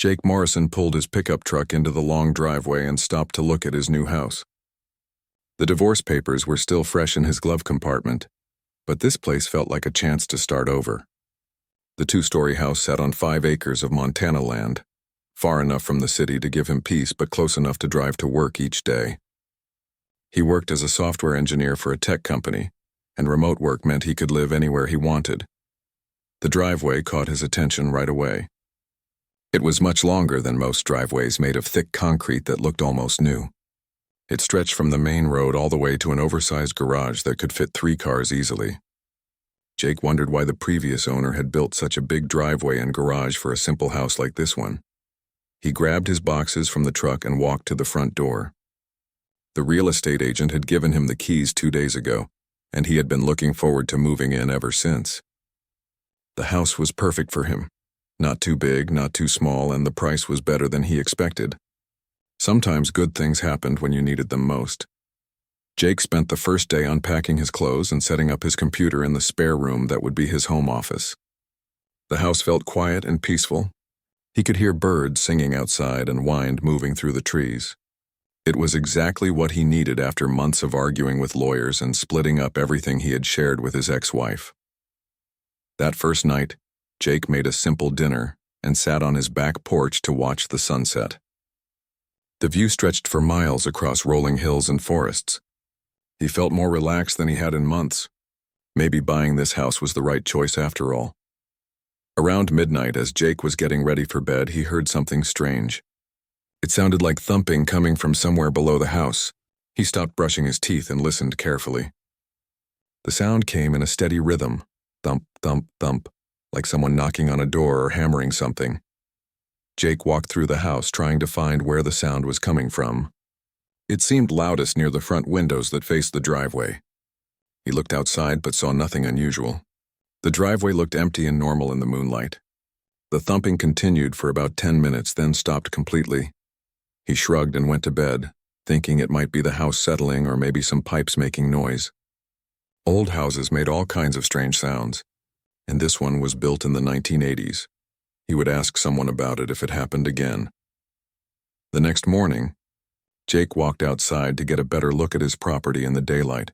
Jake Morrison pulled his pickup truck into the long driveway and stopped to look at his new house. The divorce papers were still fresh in his glove compartment, but this place felt like a chance to start over. The two-story house sat on 5 acres of Montana land, far enough from the city to give him peace but close enough to drive to work each day. He worked as a software engineer for a tech company, and remote work meant he could live anywhere he wanted. The driveway caught his attention right away. It was much longer than most driveways, made of thick concrete that looked almost new. It stretched from the main road all the way to an oversized garage that could fit 3 cars easily. Jake wondered why the previous owner had built such a big driveway and garage for a simple house like this one. He grabbed his boxes from the truck and walked to the front door. The real estate agent had given him the keys 2 days ago, and he had been looking forward to moving in ever since. The house was perfect for him. Not too big, not too small, and the price was better than he expected. Sometimes good things happened when you needed them most. Jake spent the first day unpacking his clothes and setting up his computer in the spare room that would be his home office. The house felt quiet and peaceful. He could hear birds singing outside and wind moving through the trees. It was exactly what he needed after months of arguing with lawyers and splitting up everything he had shared with his ex-wife. That first night, Jake made a simple dinner and sat on his back porch to watch the sunset. The view stretched for miles across rolling hills and forests. He felt more relaxed than he had in months. Maybe buying this house was the right choice after all. Around midnight, as Jake was getting ready for bed, he heard something strange. It sounded like thumping coming from somewhere below the house. He stopped brushing his teeth and listened carefully. The sound came in a steady rhythm, thump, thump, thump, like someone knocking on a door or hammering something. Jake walked through the house trying to find where the sound was coming from. It seemed loudest near the front windows that faced the driveway. He looked outside but saw nothing unusual. The driveway looked empty and normal in the moonlight. The thumping continued for about 10 minutes, then stopped completely. He shrugged and went to bed, thinking it might be the house settling or maybe some pipes making noise. Old houses made all kinds of strange sounds, and this one was built in the 1980s. He would ask someone about it if it happened again. The next morning, Jake walked outside to get a better look at his property in the daylight.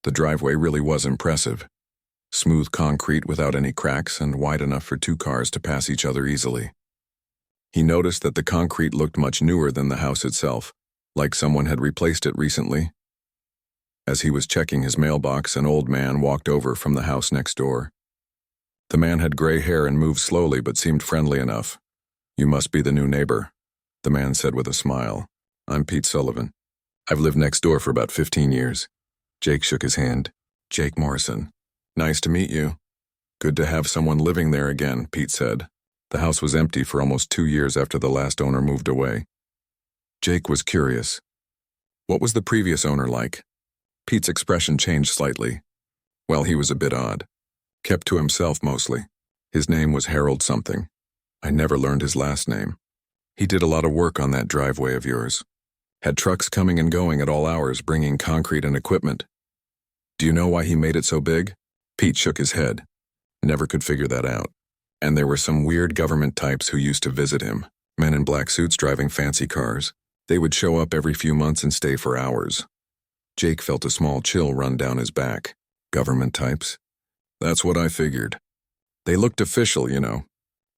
The driveway really was impressive. Smooth concrete without any cracks and wide enough for 2 cars to pass each other easily. He noticed that the concrete looked much newer than the house itself, like someone had replaced it recently. As he was checking his mailbox, an old man walked over from the house next door. The man had gray hair and moved slowly but seemed friendly enough. "You must be the new neighbor," the man said with a smile. "I'm Pete Sullivan. I've lived next door for about 15 years. Jake shook his hand. "Jake Morrison. Nice to meet you." "Good to have someone living there again," Pete said. The house was empty for almost 2 years after the last owner moved away. Jake was curious. What was the previous owner like? Pete's expression changed slightly. Well, he was a bit odd. Kept to himself mostly. His name was Harold something. I never learned his last name. He did a lot of work on that driveway of yours. Had trucks coming and going at all hours bringing concrete and equipment. Do you know why he made it so big? Pete shook his head. Never could figure that out. And there were some weird government types who used to visit him. Men in black suits driving fancy cars. They would show up every few months and stay for hours. Jake felt a small chill run down his back. Government types? That's what I figured. They looked official, you know.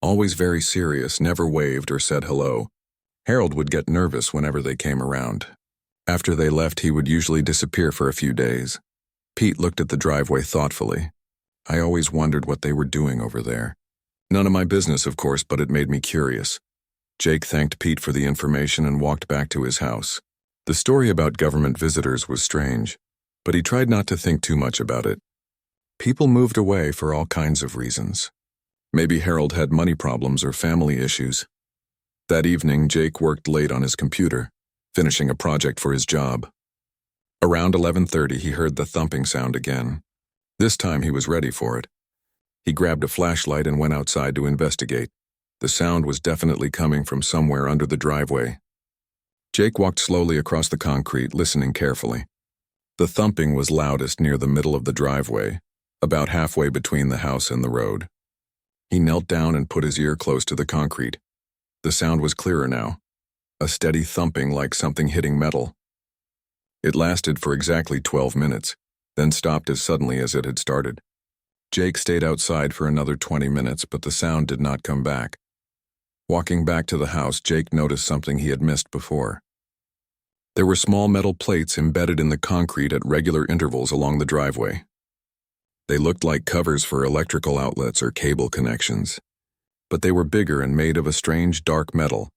Always very serious, never waved or said hello. Harold would get nervous whenever they came around. After they left, he would usually disappear for a few days. Pete looked at the driveway thoughtfully. I always wondered what they were doing over there. None of my business, of course, but it made me curious. Jake thanked Pete for the information and walked back to his house. The story about government visitors was strange, but he tried not to think too much about it. People moved away for all kinds of reasons. Maybe Harold had money problems or family issues. That evening, Jake worked late on his computer, finishing a project for his job. Around 11:30, he heard the thumping sound again. This time he was ready for it. He grabbed a flashlight and went outside to investigate. The sound was definitely coming from somewhere under the driveway. Jake walked slowly across the concrete, listening carefully. The thumping was loudest near the middle of the driveway, about halfway between the house and the road. He knelt down and put his ear close to the concrete. The sound was clearer now, a steady thumping like something hitting metal. It lasted for exactly 12 minutes, then stopped as suddenly as it had started. Jake stayed outside for another 20 minutes, but the sound did not come back. Walking back to the house, Jake noticed something he had missed before. There were small metal plates embedded in the concrete at regular intervals along the driveway. They looked like covers for electrical outlets or cable connections, but they were bigger and made of a strange dark metal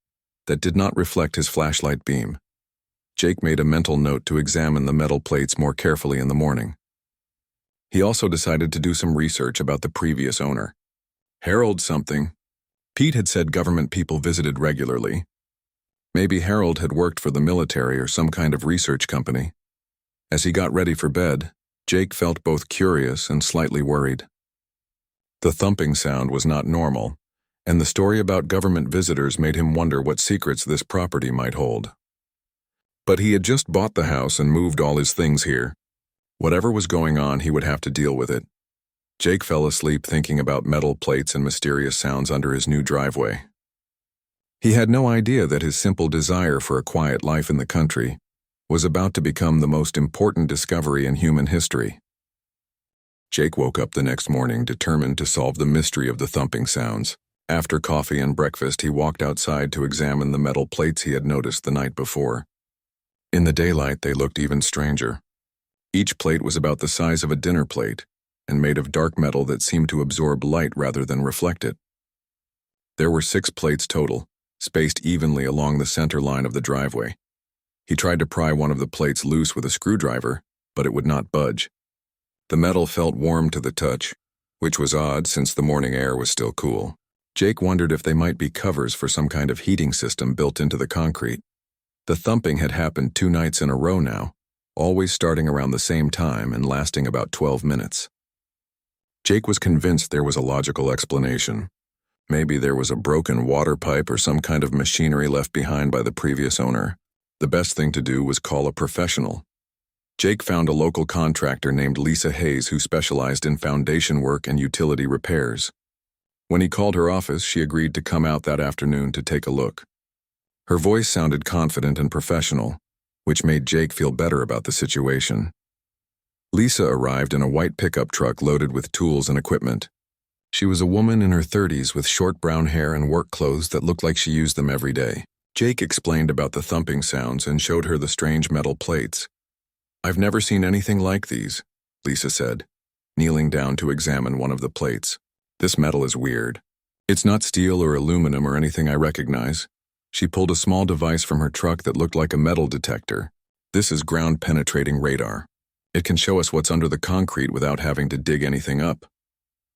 that did not reflect his flashlight beam. Jake made a mental note to examine the metal plates more carefully in the morning. He also decided to do some research about the previous owner. Harold something. Pete had said government people visited regularly. Maybe Harold had worked for the military or some kind of research company. As he got ready for bed, Jake felt both curious and slightly worried. The thumping sound was not normal, and the story about government visitors made him wonder what secrets this property might hold. But he had just bought the house and moved all his things here. Whatever was going on, he would have to deal with it. Jake fell asleep thinking about metal plates and mysterious sounds under his new driveway. He had no idea that his simple desire for a quiet life in the country was about to become the most important discovery in human history. Jake woke up the next morning determined to solve the mystery of the thumping sounds. After coffee and breakfast, he walked outside to examine the metal plates he had noticed the night before. In the daylight, they looked even stranger. Each plate was about the size of a dinner plate and made of dark metal that seemed to absorb light rather than reflect it. There were 6 plates total, spaced evenly along the center line of the driveway. He tried to pry one of the plates loose with a screwdriver, but it would not budge. The metal felt warm to the touch, which was odd since the morning air was still cool. Jake wondered if they might be covers for some kind of heating system built into the concrete. The thumping had happened 2 nights in a row now, always starting around the same time and lasting about 12 minutes. Jake was convinced there was a logical explanation. Maybe there was a broken water pipe or some kind of machinery left behind by the previous owner. The best thing to do was call a professional. Jake found a local contractor named Lisa Hayes who specialized in foundation work and utility repairs. When he called her office, she agreed to come out that afternoon to take a look. Her voice sounded confident and professional, which made Jake feel better about the situation. Lisa arrived in a white pickup truck loaded with tools and equipment. She was a woman in her 30s with short brown hair and work clothes that looked like she used them every day. Jake explained about the thumping sounds and showed her the strange metal plates. "I've never seen anything like these," Lisa said, kneeling down to examine one of the plates. "This metal is weird. It's not steel or aluminum or anything I recognize." She pulled a small device from her truck that looked like a metal detector. "This is ground-penetrating radar. It can show us what's under the concrete without having to dig anything up."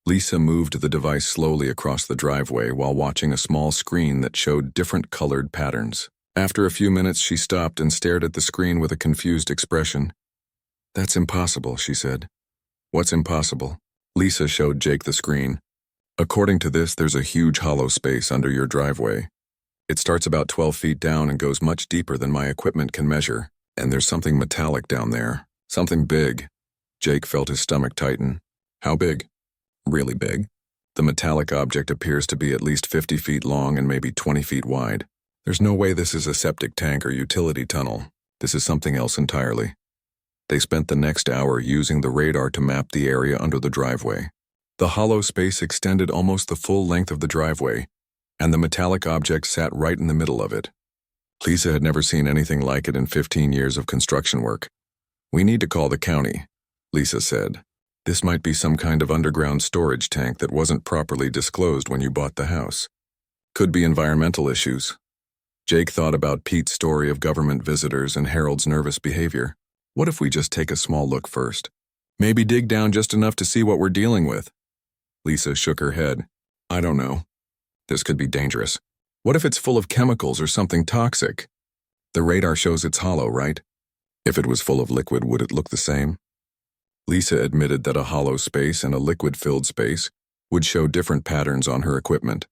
Lisa moved the device slowly across the driveway while watching a small screen that showed different colored patterns. After a few minutes, she stopped and stared at the screen with a confused expression. "That's impossible," she said. "What's impossible?" Lisa showed Jake the screen. "According to this, there's a huge hollow space under your driveway. It starts about 12 feet down and goes much deeper than my equipment can measure. And there's something metallic down there. Something big." Jake felt his stomach tighten. "How big?" "Really big. The metallic object appears to be at least 50 feet long and maybe 20 feet wide. There's no way this is a septic tank or utility tunnel. This is something else entirely." They spent the next hour using the radar to map the area under the driveway. The hollow space extended almost the full length of the driveway, and the metallic object sat right in the middle of it. Lisa had never seen anything like it in 15 years of construction work. "We need to call the county," Lisa said. "This might be some kind of underground storage tank that wasn't properly disclosed when you bought the house. Could be environmental issues." Jake thought about Pete's story of government visitors and Harold's nervous behavior. What if we just take a small look first? Maybe dig down just enough to see what we're dealing with. Lisa shook her head. "I don't know. This could be dangerous. What if it's full of chemicals or something toxic? The radar shows it's hollow, right? If it was full of liquid, would it look the same?" Lisa admitted that a hollow space and a liquid-filled space would show different patterns on her equipment.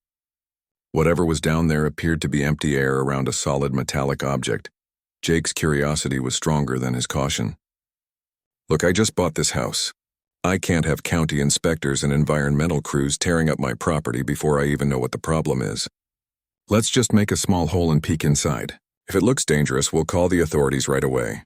Whatever was down there appeared to be empty air around a solid metallic object. Jake's curiosity was stronger than his caution. "Look, I just bought this house. I can't have county inspectors and environmental crews tearing up my property before I even know what the problem is." Let's just make a small hole and peek inside. If it looks dangerous, we'll call the authorities right away.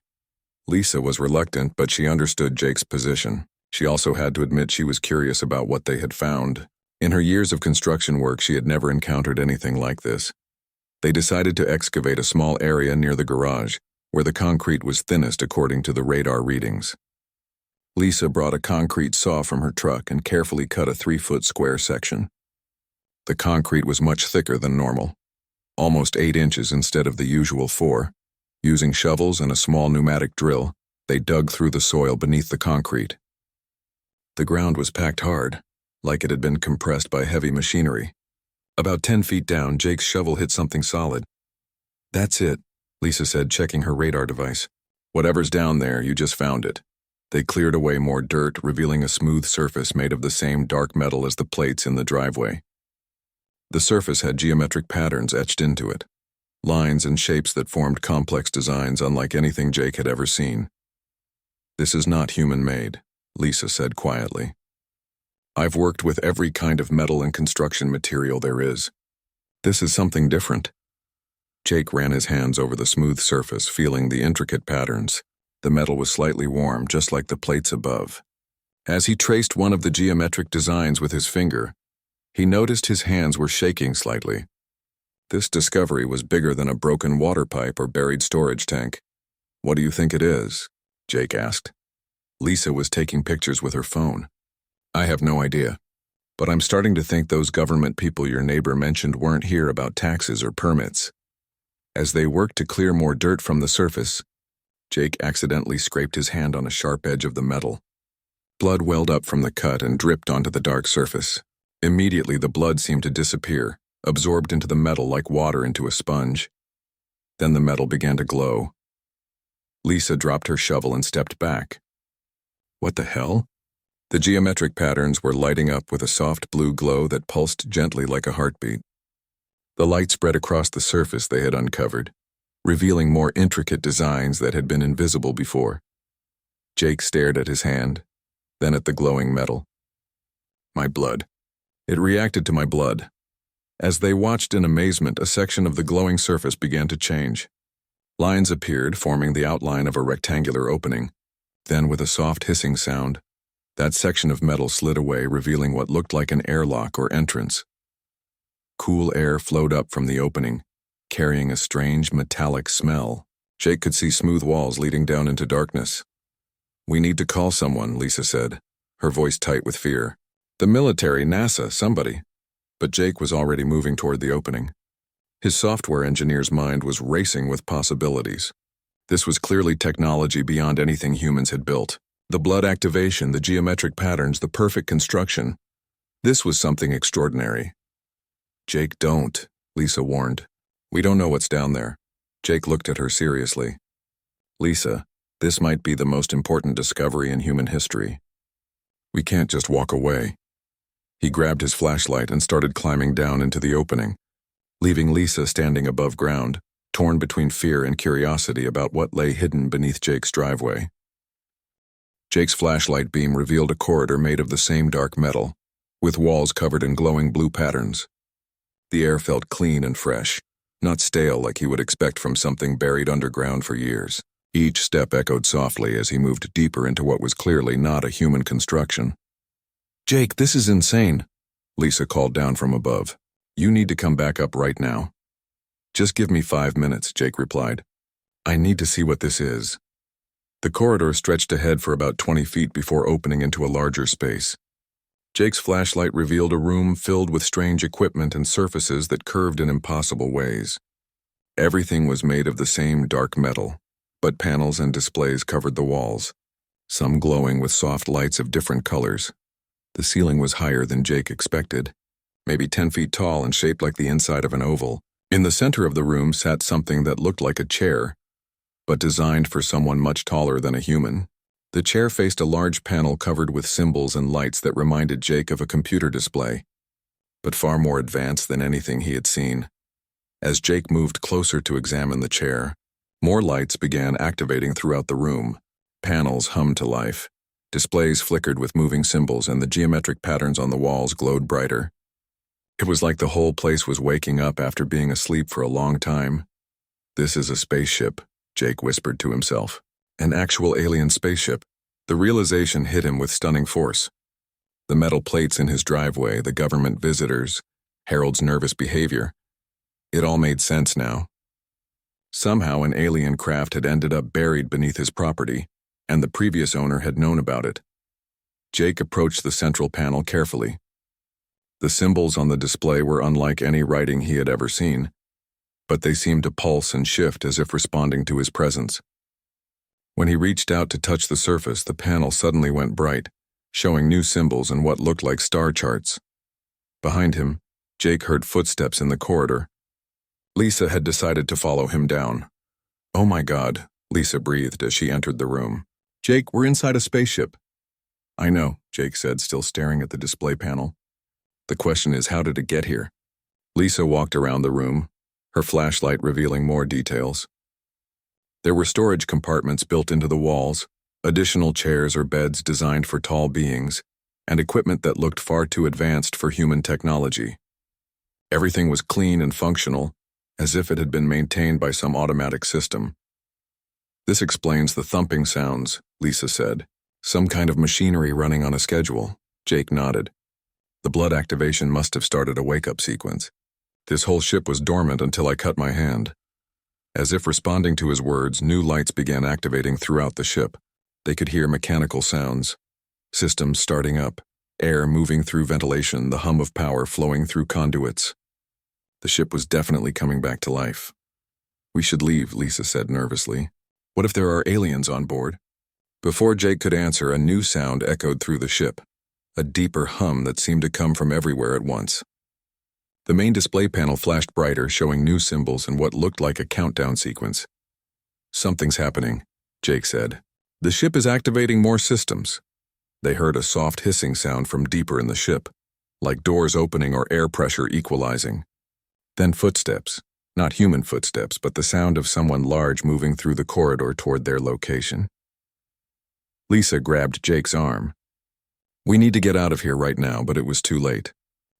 Lisa was reluctant, but she understood Jake's position. She also had to admit she was curious about what they had found. In her years of construction work, she had never encountered anything like this. They decided to excavate a small area near the garage, where the concrete was thinnest according to the radar readings. Lisa brought a concrete saw from her truck and carefully cut a 3-foot square section. The concrete was much thicker than normal, almost 8 inches instead of the usual 4. Using shovels and a small pneumatic drill, they dug through the soil beneath the concrete. The ground was packed hard, like it had been compressed by heavy machinery. About 10 feet down, Jake's shovel hit something solid. "That's it," Lisa said, checking her radar device. "Whatever's down there, you just found it." They cleared away more dirt, revealing a smooth surface made of the same dark metal as the plates in the driveway. The surface had geometric patterns etched into it, lines and shapes that formed complex designs unlike anything Jake had ever seen. "This is not human-made," Lisa said quietly. "I've worked with every kind of metal and construction material there is. This is something different." Jake ran his hands over the smooth surface, feeling the intricate patterns. The metal was slightly warm, just like the plates above. As he traced one of the geometric designs with his finger, he noticed his hands were shaking slightly. This discovery was bigger than a broken water pipe or buried storage tank. "What do you think it is?" Jake asked. Lisa was taking pictures with her phone. "I have no idea, but I'm starting to think those government people your neighbor mentioned weren't here about taxes or permits." As they worked to clear more dirt from the surface, Jake accidentally scraped his hand on a sharp edge of the metal. Blood welled up from the cut and dripped onto the dark surface. Immediately, the blood seemed to disappear, absorbed into the metal like water into a sponge. Then the metal began to glow. Lisa dropped her shovel and stepped back. What the hell? The geometric patterns were lighting up with a soft blue glow that pulsed gently like a heartbeat. The light spread across the surface they had uncovered, revealing more intricate designs that had been invisible before. Jake stared at his hand, then at the glowing metal. "My blood." It reacted to my blood. As they watched in amazement, a section of the glowing surface began to change. Lines appeared, forming the outline of a rectangular opening. Then, with a soft hissing sound, that section of metal slid away, revealing what looked like an airlock or entrance. Cool air flowed up from the opening, carrying a strange metallic smell. Jake could see smooth walls leading down into darkness. "We need to call someone," Lisa said, her voice tight with fear. "The military, NASA, somebody." But Jake was already moving toward the opening. His software engineer's mind was racing with possibilities. This was clearly technology beyond anything humans had built. The blood activation, the geometric patterns, the perfect construction. This was something extraordinary. "Jake, don't," Lisa warned. "We don't know what's down there." Jake looked at her seriously. "Lisa, this might be the most important discovery in human history. We can't just walk away." He grabbed his flashlight and started climbing down into the opening, leaving Lisa standing above ground, torn between fear and curiosity about what lay hidden beneath Jake's driveway. Jake's flashlight beam revealed a corridor made of the same dark metal, with walls covered in glowing blue patterns. The air felt clean and fresh, not stale like he would expect from something buried underground for years. Each step echoed softly as he moved deeper into what was clearly not a human construction. "Jake, this is insane," Lisa called down from above. "You need to come back up right now." "Just give me 5 minutes," Jake replied. "I need to see what this is." The corridor stretched ahead for about 20 feet before opening into a larger space. Jake's flashlight revealed a room filled with strange equipment and surfaces that curved in impossible ways. Everything was made of the same dark metal, but panels and displays covered the walls, some glowing with soft lights of different colors. The ceiling was higher than Jake expected, maybe 10 feet tall and shaped like the inside of an oval. In the center of the room sat something that looked like a chair, but designed for someone much taller than a human. The chair faced a large panel covered with symbols and lights that reminded Jake of a computer display, but far more advanced than anything he had seen. As Jake moved closer to examine the chair, more lights began activating throughout the room. Panels hummed to life. Displays flickered with moving symbols, and the geometric patterns on the walls glowed brighter. It was like the whole place was waking up after being asleep for a long time. "This is a spaceship," Jake whispered to himself. An actual alien spaceship. The realization hit him with stunning force. The metal plates in his driveway, the government visitors, Harold's nervous behavior. It all made sense now. Somehow an alien craft had ended up buried beneath his property, and the previous owner had known about it. Jake approached the central panel carefully. The symbols on the display were unlike any writing he had ever seen, but they seemed to pulse and shift as if responding to his presence. When he reached out to touch the surface, the panel suddenly went bright, showing new symbols and what looked like star charts. Behind him, Jake heard footsteps in the corridor. Lisa had decided to follow him down. "Oh my God," Lisa breathed as she entered the room. "Jake, we're inside a spaceship." "I know," Jake said, still staring at the display panel. "The question is, how did it get here?" Lisa walked around the room, her flashlight revealing more details. There were storage compartments built into the walls, additional chairs or beds designed for tall beings, and equipment that looked far too advanced for human technology. Everything was clean and functional, as if it had been maintained by some automatic system. "This explains the thumping sounds," Lisa said. "Some kind of machinery running on a schedule." Jake nodded. "The blood activation must have started a wake-up sequence. This whole ship was dormant until I cut my hand." As if responding to his words, new lights began activating throughout the ship. They could hear mechanical sounds, systems starting up, air moving through ventilation, the hum of power flowing through conduits. The ship was definitely coming back to life. "We should leave," Lisa said nervously. "What if there are aliens on board?" Before Jake could answer, a new sound echoed through the ship, a deeper hum that seemed to come from everywhere at once. The main display panel flashed brighter, showing new symbols and what looked like a countdown sequence. "Something's happening," Jake said. "The ship is activating more systems." They heard a soft hissing sound from deeper in the ship, like doors opening or air pressure equalizing. Then footsteps, not human footsteps, but the sound of someone large moving through the corridor toward their location. Lisa grabbed Jake's arm. "We need to get out of here right now," but it was too late.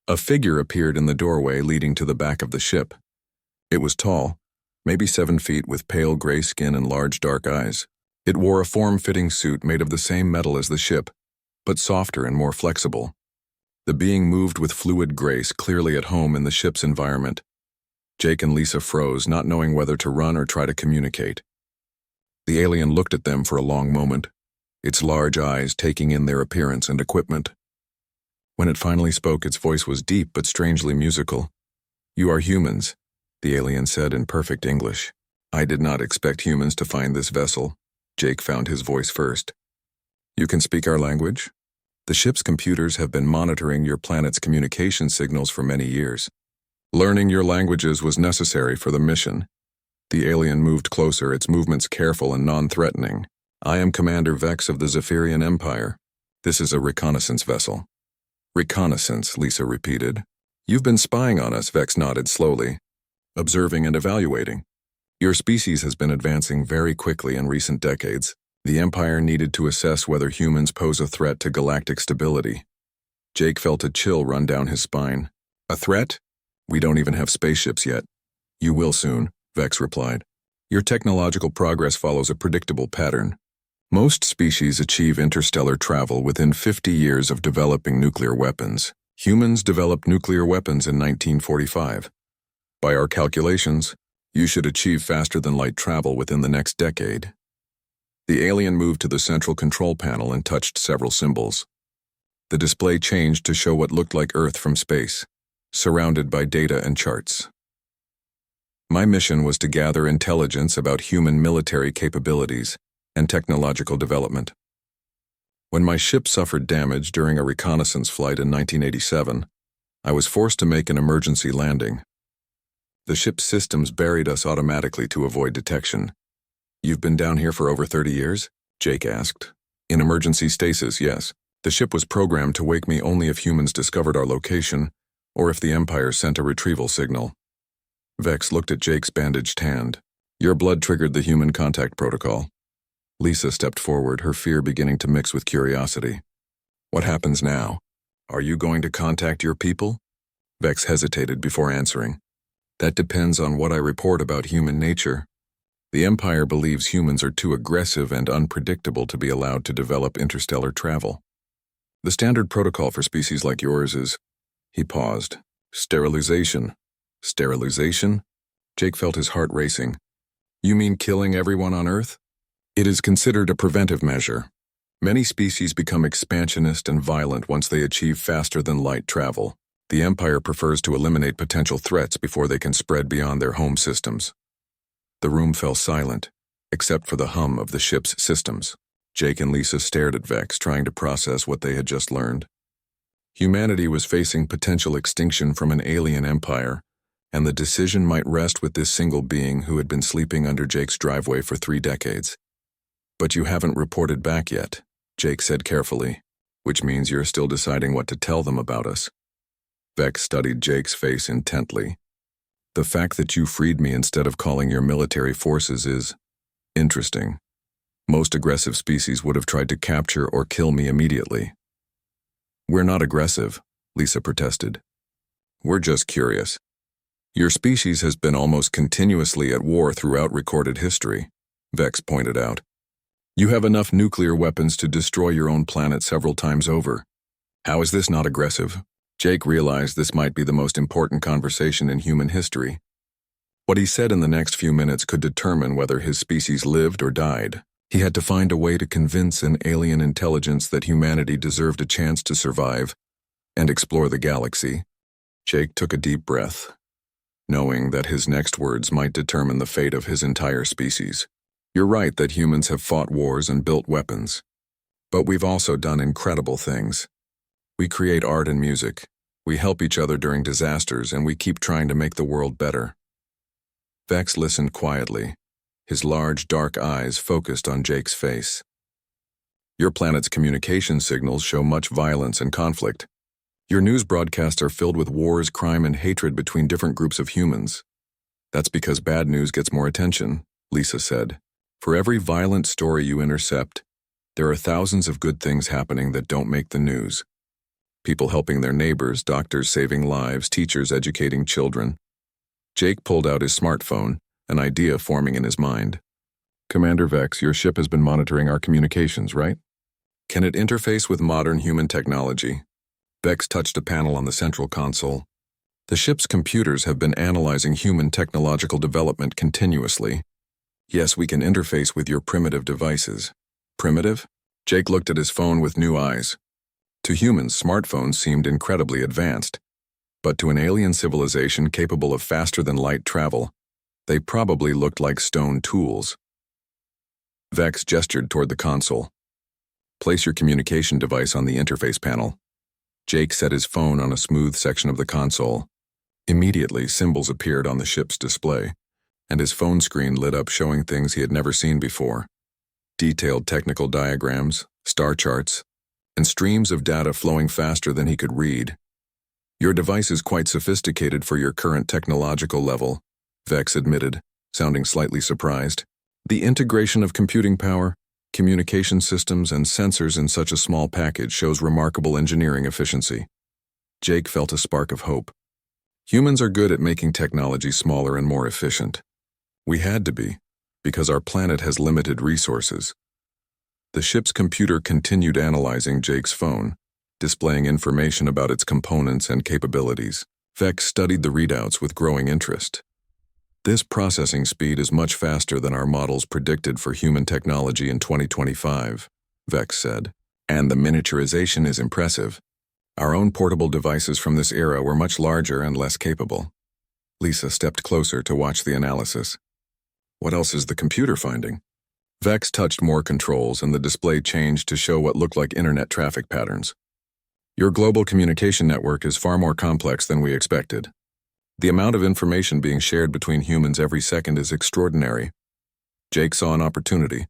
A figure appeared in the doorway leading to the back of the ship. It was tall, maybe 7 feet, with pale gray skin and large dark eyes. It wore a form-fitting suit made of the same metal as the ship, but softer and more flexible. The being moved with fluid grace, clearly at home in the ship's environment. Jake and Lisa froze, not knowing whether to run or try to communicate. The alien looked at them for a long moment, its large eyes taking in their appearance and equipment. When it finally spoke, its voice was deep but strangely musical. "You are humans," the alien said in perfect English. "I did not expect humans to find this vessel." Jake found his voice first. "You can speak our language? The ship's computers have been monitoring your planet's communication signals for many years. Learning your languages was necessary for the mission." The alien moved closer, its movements careful and non-threatening. "I am Commander Vex of the Zephyrian Empire. This is a reconnaissance vessel." "Reconnaissance," Lisa repeated. "You've been spying on us," Vex nodded slowly. "Observing and evaluating. Your species has been advancing very quickly in recent decades. The Empire needed to assess whether humans pose a threat to galactic stability." Jake felt a chill run down his spine. "A threat? We don't even have spaceships yet." "You will soon," Vex replied. "Your technological progress follows a predictable pattern. Most species achieve interstellar travel within 50 years of developing nuclear weapons. Humans developed nuclear weapons in 1945. By our calculations, you should achieve faster-than-light travel within the next decade." The alien moved to the central control panel and touched several symbols. The display changed to show what looked like Earth from space, surrounded by data and charts. My mission was to gather intelligence about human military capabilities and technological development. When my ship suffered damage during a reconnaissance flight in 1987, I was forced to make an emergency landing. The ship's systems buried us automatically to avoid detection. "You've been down here for over 30 years? Jake asked. "In emergency stasis, yes. The ship was programmed to wake me only if humans discovered our location, or if the Empire sent a retrieval signal." Vex looked at Jake's bandaged hand. "Your blood triggered the human contact protocol." Lisa stepped forward, her fear beginning to mix with curiosity. "What happens now? Are you going to contact your people?" Vex hesitated before answering. That depends on what I report about human nature. The Empire believes humans are too aggressive and unpredictable to be allowed to develop interstellar travel. The standard protocol for species like yours is... He paused. Sterilization. Sterilization? Jake felt his heart racing. You mean killing everyone on Earth? It is considered a preventive measure. Many species become expansionist and violent once they achieve faster-than-light travel. The Empire prefers to eliminate potential threats before they can spread beyond their home systems. The room fell silent, except for the hum of the ship's systems. Jake and Lisa stared at Vex, trying to process what they had just learned. Humanity was facing potential extinction from an alien empire, and the decision might rest with this single being who had been sleeping under Jake's driveway for 3 decades. But you haven't reported back yet, Jake said carefully, which means you're still deciding what to tell them about us. Vex studied Jake's face intently. The fact that you freed me instead of calling your military forces is interesting. Most aggressive species would have tried to capture or kill me immediately. We're not aggressive, Lisa protested. We're just curious. Your species has been almost continuously at war throughout recorded history, Vex pointed out. You have enough nuclear weapons to destroy your own planet several times over. How is this not aggressive? Jake realized this might be the most important conversation in human history. What he said in the next few minutes could determine whether his species lived or died. He had to find a way to convince an alien intelligence that humanity deserved a chance to survive and explore the galaxy. Jake took a deep breath, knowing that his next words might determine the fate of his entire species. You're right that humans have fought wars and built weapons, but we've also done incredible things. We create art and music, we help each other during disasters, and we keep trying to make the world better. Vex listened quietly, his large, dark eyes focused on Jake's face. Your planet's communication signals show much violence and conflict. Your news broadcasts are filled with wars, crime, and hatred between different groups of humans. That's because bad news gets more attention, Lisa said. For every violent story you intercept, there are thousands of good things happening that don't make the news. People helping their neighbors, doctors saving lives, teachers educating children. Jake pulled out his smartphone, an idea forming in his mind. Commander Vex, your ship has been monitoring our communications, right? Can it interface with modern human technology? Vex touched a panel on the central console. The ship's computers have been analyzing human technological development continuously. Yes, we can interface with your primitive devices. Primitive? Jake looked at his phone with new eyes. To humans, smartphones seemed incredibly advanced. But to an alien civilization capable of faster-than-light travel, they probably looked like stone tools. Vex gestured toward the console. Place your communication device on the interface panel. Jake set his phone on a smooth section of the console. Immediately, symbols appeared on the ship's display, and his phone screen lit up showing things he had never seen before. Detailed technical diagrams, star charts, and streams of data flowing faster than he could read. Your device is quite sophisticated for your current technological level, Vex admitted, sounding slightly surprised. The integration of computing power, communication systems, and sensors in such a small package shows remarkable engineering efficiency. Jake felt a spark of hope. Humans are good at making technology smaller and more efficient. We had to be, because our planet has limited resources. The ship's computer continued analyzing Jake's phone, displaying information about its components and capabilities. Vex studied the readouts with growing interest. This processing speed is much faster than our models predicted for human technology in 2025, Vex said. And the miniaturization is impressive. Our own portable devices from this era were much larger and less capable. Lisa stepped closer to watch the analysis. What else is the computer finding? Vex touched more controls and the display changed to show what looked like internet traffic patterns. Your global communication network is far more complex than we expected. The amount of information being shared between humans every second is extraordinary. Jake saw an opportunity.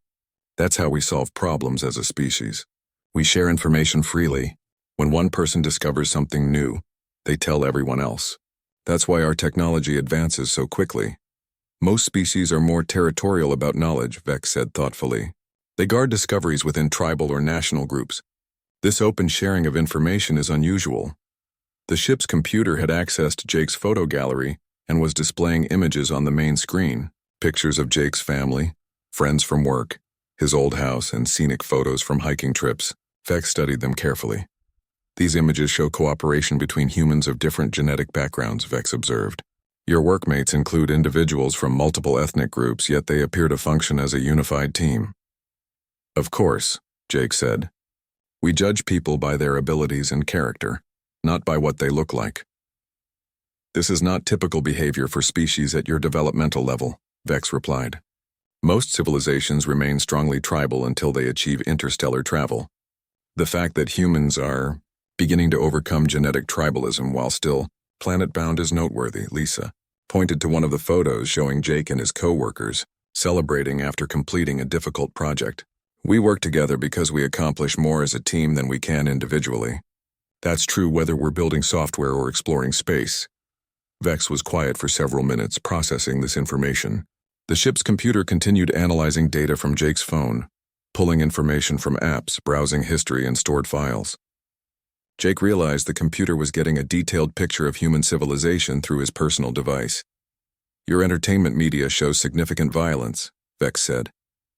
That's how we solve problems as a species. We share information freely. When one person discovers something new, they tell everyone else. That's why our technology advances so quickly. Most species are more territorial about knowledge, Vex said thoughtfully. They guard discoveries within tribal or national groups. This open sharing of information is unusual. The ship's computer had accessed Jake's photo gallery and was displaying images on the main screen, pictures of Jake's family, friends from work, his old house, and scenic photos from hiking trips. Vex studied them carefully. These images show cooperation between humans of different genetic backgrounds, Vex observed. Your workmates include individuals from multiple ethnic groups, yet they appear to function as a unified team. Of course, Jake said. We judge people by their abilities and character, not by what they look like. This is not typical behavior for species at your developmental level, Vex replied. Most civilizations remain strongly tribal until they achieve interstellar travel. The fact that humans are beginning to overcome genetic tribalism while still planet-bound is noteworthy, Lisa pointed to one of the photos showing Jake and his co-workers celebrating after completing a difficult project. We work together because we accomplish more as a team than we can individually. That's true whether we're building software or exploring space. Vex was quiet for several minutes, processing this information. The ship's computer continued analyzing data from Jake's phone, pulling information from apps, browsing history, and stored files. Jake realized the computer was getting a detailed picture of human civilization through his personal device. Your entertainment media shows significant violence, Vex said,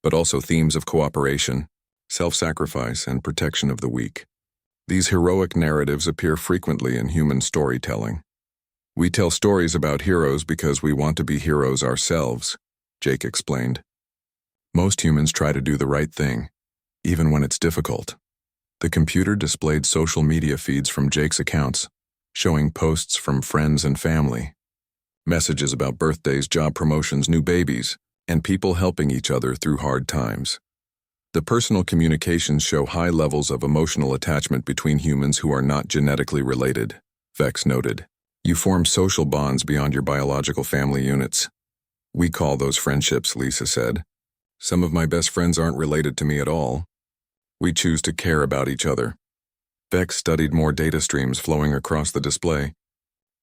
but also themes of cooperation, self-sacrifice, and protection of the weak. These heroic narratives appear frequently in human storytelling. We tell stories about heroes because we want to be heroes ourselves, Jake explained. Most humans try to do the right thing, even when it's difficult. The computer displayed social media feeds from Jake's accounts, showing posts from friends and family, messages about birthdays, job promotions, new babies, and people helping each other through hard times. The personal communications show high levels of emotional attachment between humans who are not genetically related, Vex noted. You form social bonds beyond your biological family units. We call those friendships, Lisa said. Some of my best friends aren't related to me at all. We choose to care about each other. Vex studied more data streams flowing across the display.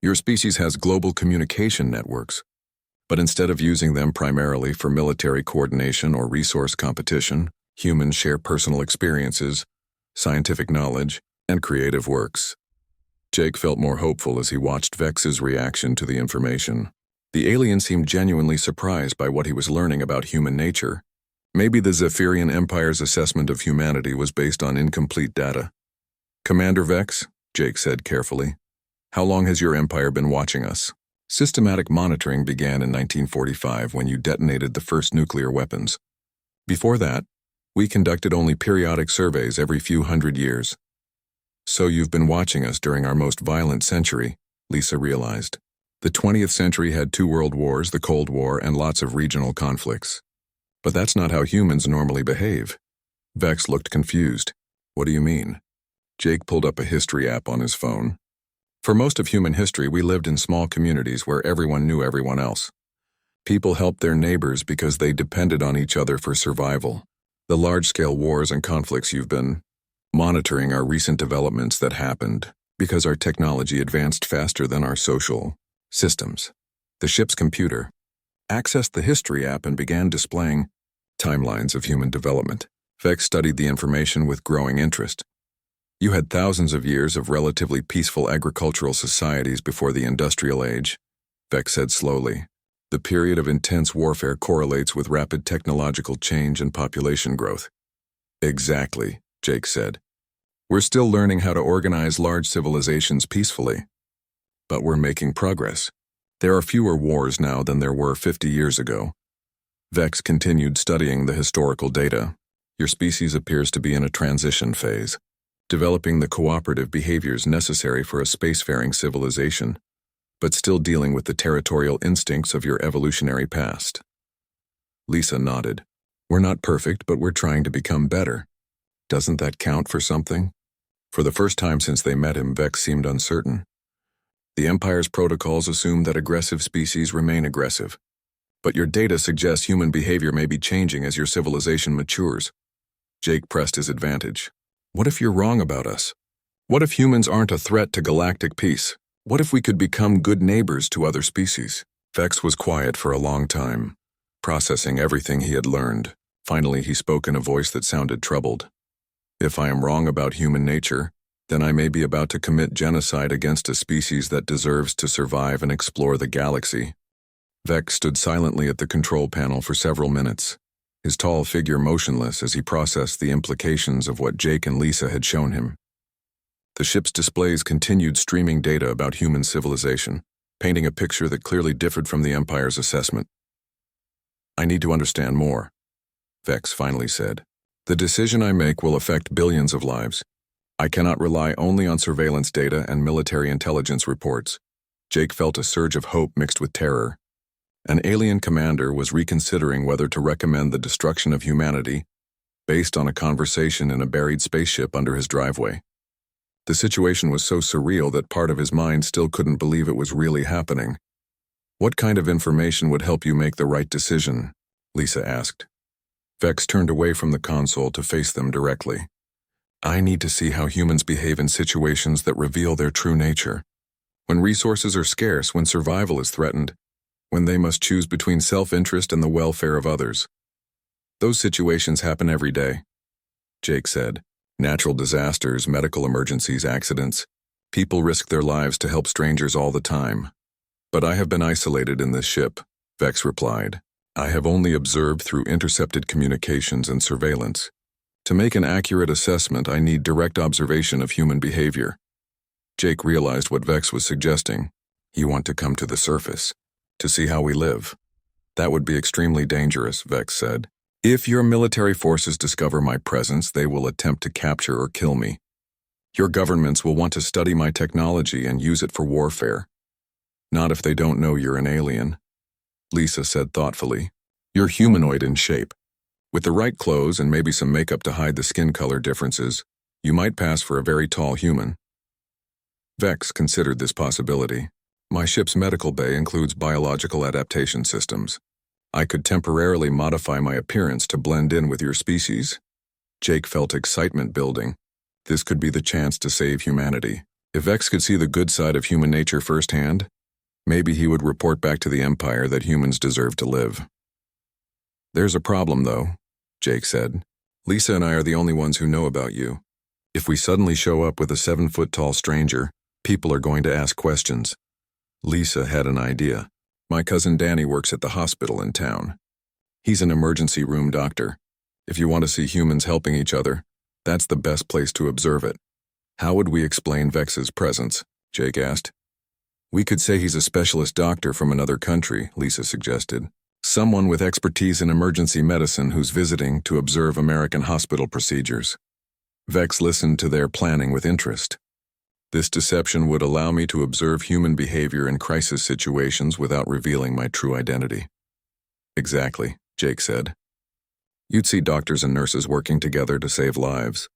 Your species has global communication networks, but instead of using them primarily for military coordination or resource competition, humans share personal experiences, scientific knowledge, and creative works. Jake felt more hopeful as he watched Vex's reaction to the information. The alien seemed genuinely surprised by what he was learning about human nature. Maybe the Zephyrian Empire's assessment of humanity was based on incomplete data. Commander Vex, Jake said carefully, how long has your empire been watching us? Systematic monitoring began in 1945 when you detonated the first nuclear weapons. Before that, we conducted only periodic surveys every few hundred years. So you've been watching us during our most violent century, Lisa realized. The 20th century had 2 world wars, the Cold War, and lots of regional conflicts. But that's not how humans normally behave. Vex looked confused. What do you mean? Jake pulled up a history app on his phone. For most of human history, we lived in small communities where everyone knew everyone else. People helped their neighbors because they depended on each other for survival. The large-scale wars and conflicts you've been monitoring are recent developments that happened because our technology advanced faster than our social systems. The ship's computer accessed the history app and began displaying timelines of human development. Vex studied the information with growing interest. You had thousands of years of relatively peaceful agricultural societies before the industrial age, Vex said slowly. The period of intense warfare correlates with rapid technological change and population growth. Exactly, Jake said. We're still learning how to organize large civilizations peacefully. But we're making progress. There are fewer wars now than there were 50 years ago. Vex continued studying the historical data. Your species appears to be in a transition phase, developing the cooperative behaviors necessary for a spacefaring civilization, but still dealing with the territorial instincts of your evolutionary past. Lisa nodded. We're not perfect, but we're trying to become better. Doesn't that count for something? For the first time since they met him, Vex seemed uncertain. The Empire's protocols assume that aggressive species remain aggressive, but your data suggests human behavior may be changing as your civilization matures. Jake pressed his advantage. What if you're wrong about us? What if humans aren't a threat to galactic peace? What if we could become good neighbors to other species? Vex was quiet for a long time, processing everything he had learned. Finally, he spoke in a voice that sounded troubled. If I am wrong about human nature, then I may be about to commit genocide against a species that deserves to survive and explore the galaxy. Vex stood silently at the control panel for several minutes, his tall figure motionless as he processed the implications of what Jake and Lisa had shown him. The ship's displays continued streaming data about human civilization, painting a picture that clearly differed from the Empire's assessment. "I need to understand more," Vex finally said. "The decision I make will affect billions of lives. I cannot rely only on surveillance data and military intelligence reports." Jake felt a surge of hope mixed with terror. An alien commander was reconsidering whether to recommend the destruction of humanity based on a conversation in a buried spaceship under his driveway. The situation was so surreal that part of his mind still couldn't believe it was really happening. "What kind of information would help you make the right decision?" Lisa asked. Vex turned away from the console to face them directly. "I need to see how humans behave in situations that reveal their true nature. When resources are scarce, when survival is threatened, when they must choose between self-interest and the welfare of others. Those situations happen every day," Jake said. "Natural disasters, medical emergencies, accidents. People risk their lives to help strangers all the time. But I have been isolated in this ship," Vex replied. "I have only observed through intercepted communications and surveillance. To make an accurate assessment, I need direct observation of human behavior." Jake realized what Vex was suggesting. "You want to come to the surface, to see how we live." "That would be extremely dangerous," Vex said. "If your military forces discover my presence, they will attempt to capture or kill me. Your governments will want to study my technology and use it for warfare. Not if they don't know you're an alien," Lisa said thoughtfully. "You're humanoid in shape. With the right clothes and maybe some makeup to hide the skin color differences, you might pass for a very tall human." Vex considered this possibility. "My ship's medical bay includes biological adaptation systems. I could temporarily modify my appearance to blend in with your species." Jake felt excitement building. This could be the chance to save humanity. If Vex could see the good side of human nature firsthand, maybe he would report back to the Empire that humans deserve to live. "There's a problem, though," Jake said. "Lisa and I are the only ones who know about you. If we suddenly show up with a 7-foot-tall stranger, people are going to ask questions." Lisa had an idea. "My cousin Danny works at the hospital in town. He's an emergency room doctor. If you want to see humans helping each other, that's the best place to observe it." "How would we explain Vex's presence?" Jake asked. "We could say he's a specialist doctor from another country," Lisa suggested. "Someone with expertise in emergency medicine who's visiting to observe American hospital procedures." Vex listened to their planning with interest. "This deception would allow me to observe human behavior in crisis situations without revealing my true identity." "Exactly," Jake said. "You'd see doctors and nurses working together to save lives,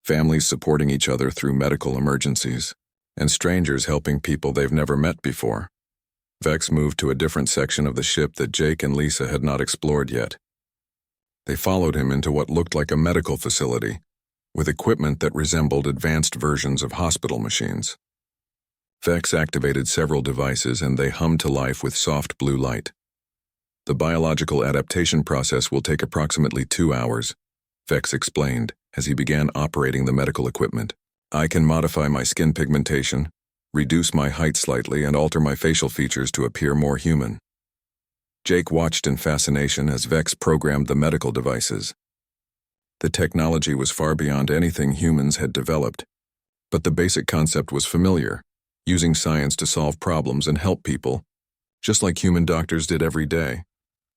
families supporting each other through medical emergencies, and strangers helping people they've never met before." Vex moved to a different section of the ship that Jake and Lisa had not explored yet. They followed him into what looked like a medical facility, with equipment that resembled advanced versions of hospital machines. Vex activated several devices and they hummed to life with soft blue light. "The biological adaptation process will take approximately 2 hours," Vex explained as he began operating the medical equipment. "I can modify my skin pigmentation, reduce my height slightly, and alter my facial features to appear more human." Jake watched in fascination as Vex programmed the medical devices. The technology was far beyond anything humans had developed, but the basic concept was familiar, using science to solve problems and help people, just like human doctors did every day.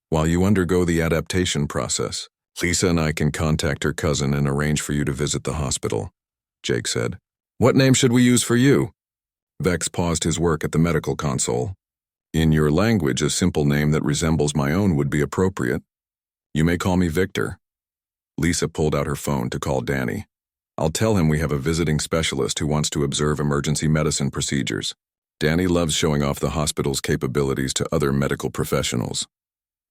"While you undergo the adaptation process, Lisa and I can contact her cousin and arrange for you to visit the hospital," Jake said. "What name should we use for you?" Vex paused his work at the medical console. "In your language, a simple name that resembles my own would be appropriate. You may call me Victor." Lisa pulled out her phone to call Danny. "I'll tell him we have a visiting specialist who wants to observe emergency medicine procedures." Danny loves showing off the hospital's capabilities to other medical professionals.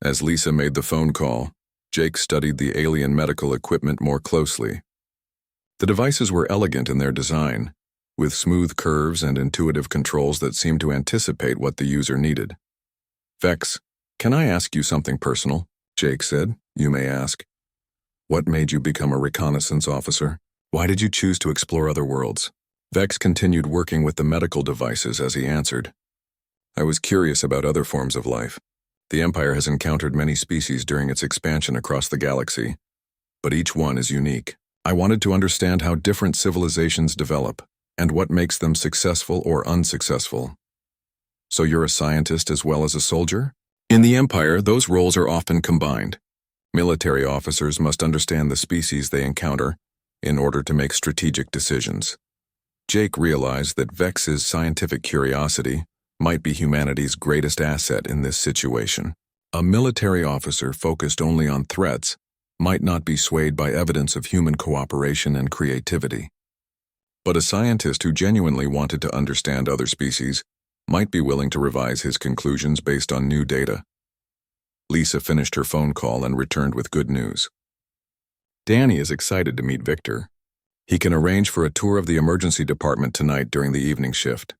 As Lisa made the phone call, Jake studied the alien medical equipment more closely. The devices were elegant in their design, with smooth curves and intuitive controls that seemed to anticipate what the user needed. "Vex, can I ask you something personal?" Jake said. "You may ask. What made you become a reconnaissance officer? Why did you choose to explore other worlds?" Vex continued working with the medical devices as he answered. I was curious about other forms of life. The Empire has encountered many species during its expansion across the galaxy, but each one is unique. I wanted to understand how different civilizations develop and what makes them successful or unsuccessful. So you're a scientist as well as a soldier? In the Empire, those roles are often combined. Military officers must understand the species they encounter in order to make strategic decisions. Jake realized that Vex's scientific curiosity might be humanity's greatest asset in this situation. A military officer focused only on threats might not be swayed by evidence of human cooperation and creativity. But a scientist who genuinely wanted to understand other species might be willing to revise his conclusions based on new data. Lisa finished her phone call and returned with good news. Danny is excited to meet Victor. He can arrange for a tour of the emergency department tonight during the evening shift.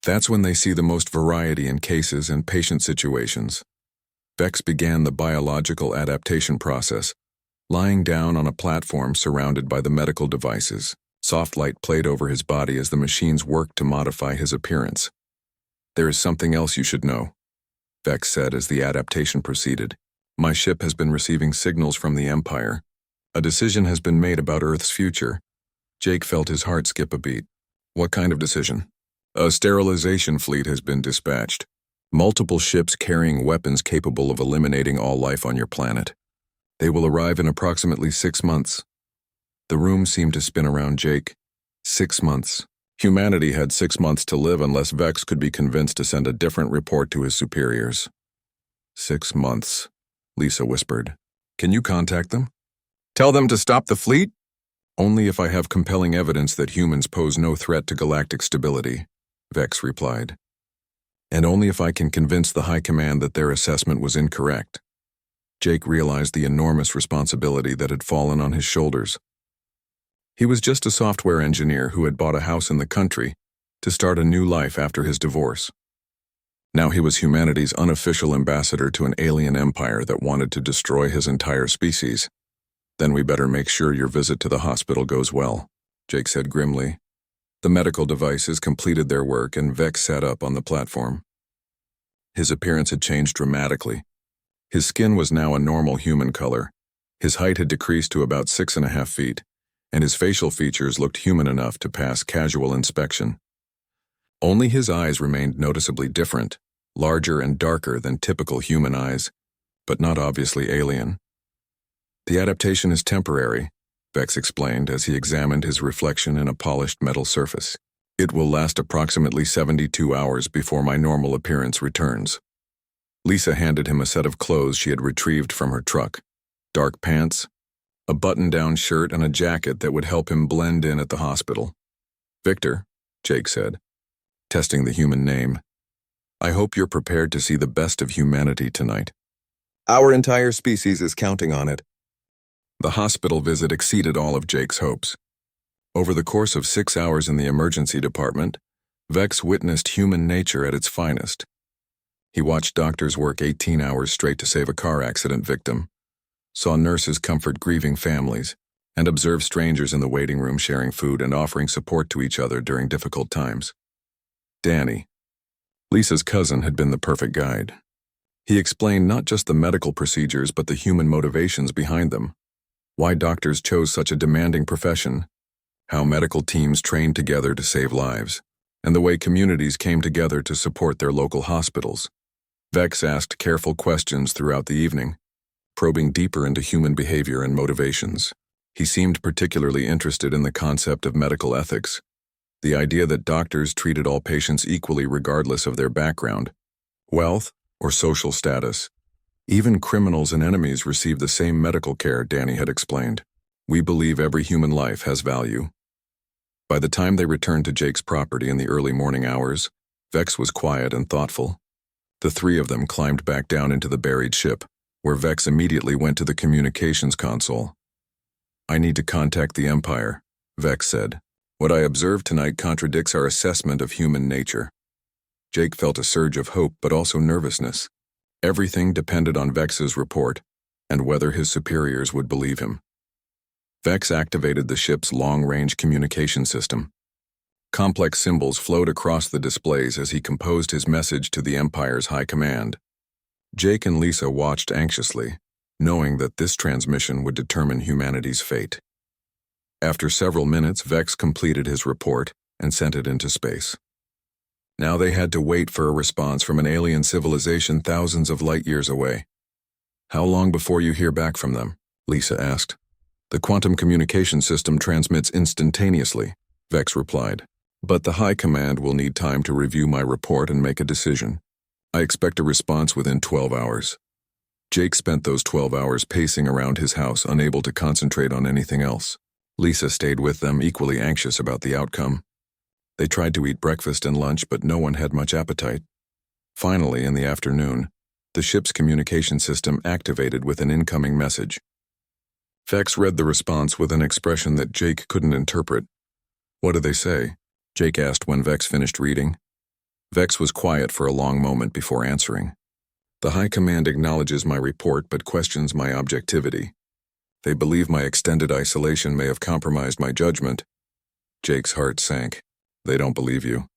That's when they see the most variety in cases and patient situations. Vex began the biological adaptation process, lying down on a platform surrounded by the medical devices. Soft light played over his body as the machines worked to modify his appearance. There is something else you should know, Vex said as the adaptation proceeded. My ship has been receiving signals from the Empire. A decision has been made about Earth's future. Jake felt his heart skip a beat. What kind of decision? A sterilization fleet has been dispatched. Multiple ships carrying weapons capable of eliminating all life on your planet. They will arrive in approximately 6 months. The room seemed to spin around Jake. 6 months. Humanity had 6 months to live unless Vex could be convinced to send a different report to his superiors. 6 months, Lisa whispered. Can you contact them? Tell them to stop the fleet? Only if I have compelling evidence that humans pose no threat to galactic stability, Vex replied. And only if I can convince the High Command that their assessment was incorrect. Jake realized the enormous responsibility that had fallen on his shoulders. He was just a software engineer who had bought a house in the country to start a new life after his divorce. Now he was humanity's unofficial ambassador to an alien empire that wanted to destroy his entire species. Then we better make sure your visit to the hospital goes well, Jake said grimly. The medical devices completed their work and Vex sat up on the platform. His appearance had changed dramatically. His skin was now a normal human color. His height had decreased to about 6.5 feet. And his facial features looked human enough to pass casual inspection. Only his eyes remained noticeably different, larger and darker than typical human eyes, but not obviously alien. The adaptation is temporary, Vex explained as he examined his reflection in a polished metal surface. It will last approximately 72 hours before my normal appearance returns. Lisa handed him a set of clothes she had retrieved from her truck. Dark pants, a button-down shirt and a jacket that would help him blend in at the hospital. Victor, Jake said, testing the human name. I hope you're prepared to see the best of humanity tonight. Our entire species is counting on it. The hospital visit exceeded all of Jake's hopes. Over the course of 6 hours in the emergency department, Vex witnessed human nature at its finest. He watched doctors work 18 hours straight to save a car accident victim, saw nurses comfort grieving families, and observed strangers in the waiting room sharing food and offering support to each other during difficult times. Danny, Lisa's cousin, had been the perfect guide. He explained not just the medical procedures but the human motivations behind them, why doctors chose such a demanding profession, how medical teams trained together to save lives, and the way communities came together to support their local hospitals. Vex asked careful questions throughout the evening, probing deeper into human behavior and motivations. He seemed particularly interested in the concept of medical ethics, the idea that doctors treated all patients equally regardless of their background, wealth, or social status. Even criminals and enemies receive the same medical care, Danny had explained. We believe every human life has value. By the time they returned to Jake's property in the early morning hours, Vex was quiet and thoughtful. The three of them climbed back down into the buried ship, where Vex immediately went to the communications console. I need to contact the Empire, Vex said. What I observed tonight contradicts our assessment of human nature. Jake felt a surge of hope but also nervousness. Everything depended on Vex's report and whether his superiors would believe him. Vex activated the ship's long-range communication system. Complex symbols flowed across the displays as he composed his message to the Empire's high command. Jake and Lisa watched anxiously, knowing that this transmission would determine humanity's fate. After several minutes, Vex completed his report and sent it into space. Now they had to wait for a response from an alien civilization thousands of light years away. "How long before you hear back from them?" Lisa asked. "The quantum communication system transmits instantaneously," Vex replied. "But the High Command will need time to review my report and make a decision. I expect a response within 12 hours. Jake spent those 12 hours pacing around his house, unable to concentrate on anything else. Lisa stayed with them, equally anxious about the outcome. They tried to eat breakfast and lunch, but no one had much appetite. Finally, in the afternoon, the ship's communication system activated with an incoming message. Vex read the response with an expression that Jake couldn't interpret. "What do they say?" Jake asked when Vex finished reading. Vex was quiet for a long moment before answering. "The High Command acknowledges my report but questions my objectivity. They believe my extended isolation may have compromised my judgment." Jake's heart sank. "They don't believe you."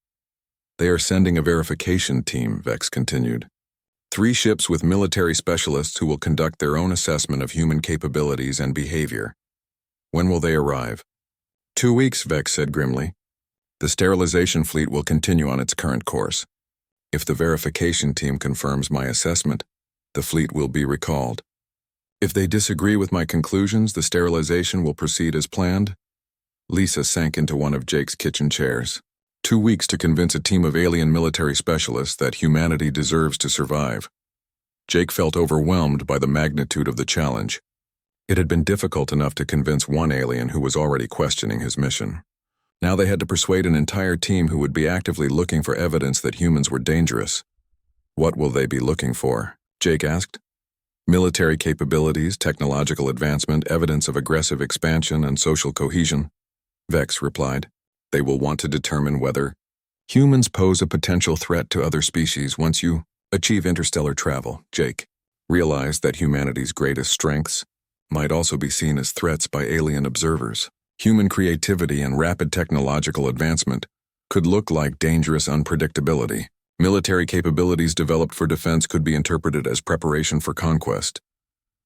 "They are sending a verification team," Vex continued. 3 ships with military specialists who will conduct their own assessment of human capabilities and behavior. When will they arrive?" 2 weeks, Vex said grimly. "The sterilization fleet will continue on its current course. If the verification team confirms my assessment, the fleet will be recalled. If they disagree with my conclusions, the sterilization will proceed as planned." Lisa sank into one of Jake's kitchen chairs. 2 weeks to convince a team of alien military specialists that humanity deserves to survive. Jake felt overwhelmed by the magnitude of the challenge. It had been difficult enough to convince one alien who was already questioning his mission. Now they had to persuade an entire team who would be actively looking for evidence that humans were dangerous. "What will they be looking for?" Jake asked. "Military capabilities, technological advancement, evidence of aggressive expansion, and social cohesion," Vex replied. "They will want to determine whether humans pose a potential threat to other species. Once you achieve interstellar travel," Jake realized that humanity's greatest strengths might also be seen as threats by alien observers. Human creativity and rapid technological advancement could look like dangerous unpredictability. Military capabilities developed for defense could be interpreted as preparation for conquest.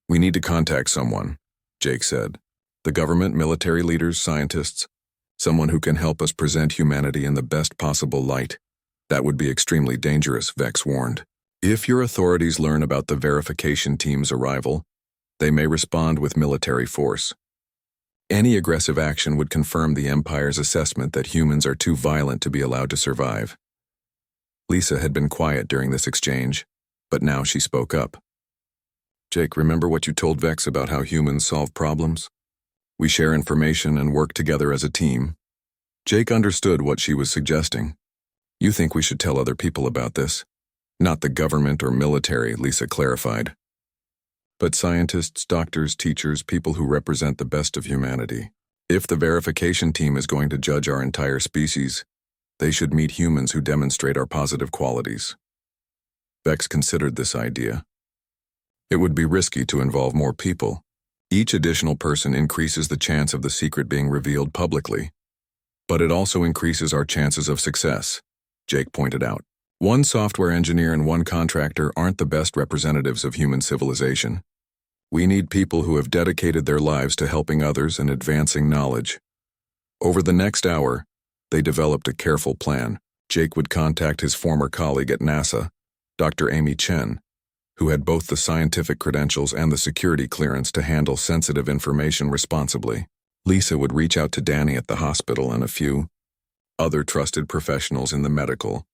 "We need to contact someone," Jake said. "The government, military leaders, scientists, someone who can help us present humanity in the best possible light." "That would be extremely dangerous," Vex warned. "If your authorities learn about the verification team's arrival, they may respond with military force. Any aggressive action would confirm the Empire's assessment that humans are too violent to be allowed to survive." Lisa had been quiet during this exchange, but now she spoke up. "Jake, remember what you told Vex about how humans solve problems? We share information and work together as a team." Jake understood what she was suggesting. "You think we should tell other people about this?" "Not the government or military," Lisa clarified. "But scientists, doctors, teachers, people who represent the best of humanity. If the verification team is going to judge our entire species, they should meet humans who demonstrate our positive qualities." Vex considered this idea. It would be risky to involve more people. Each additional person increases the chance of the secret being revealed publicly. But it also increases our chances of success, Jake pointed out. One software engineer and one contractor aren't the best representatives of human civilization. We need people who have dedicated their lives to helping others and advancing knowledge. Over the next hour, they developed a careful plan. Jake would contact his former colleague at NASA, Dr. Amy Chen, who had both the scientific credentials and the security clearance to handle sensitive information responsibly. Lisa would reach out to Danny at the hospital and a few other trusted professionals in the medical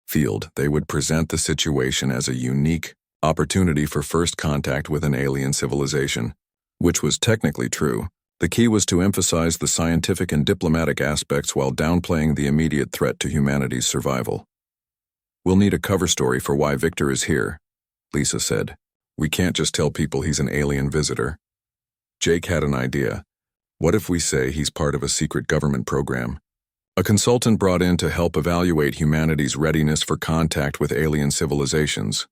field. They would present the situation as a unique opportunity for first contact with an alien civilization, which was technically true. The key was to emphasize the scientific and diplomatic aspects while downplaying the immediate threat to humanity's survival. "We'll need a cover story for why Victor is here," Lisa said. "We can't just tell people he's an alien visitor." Jake had an idea. "What if we say he's part of a secret government program? A consultant brought in to help evaluate humanity's readiness for contact with alien civilizations."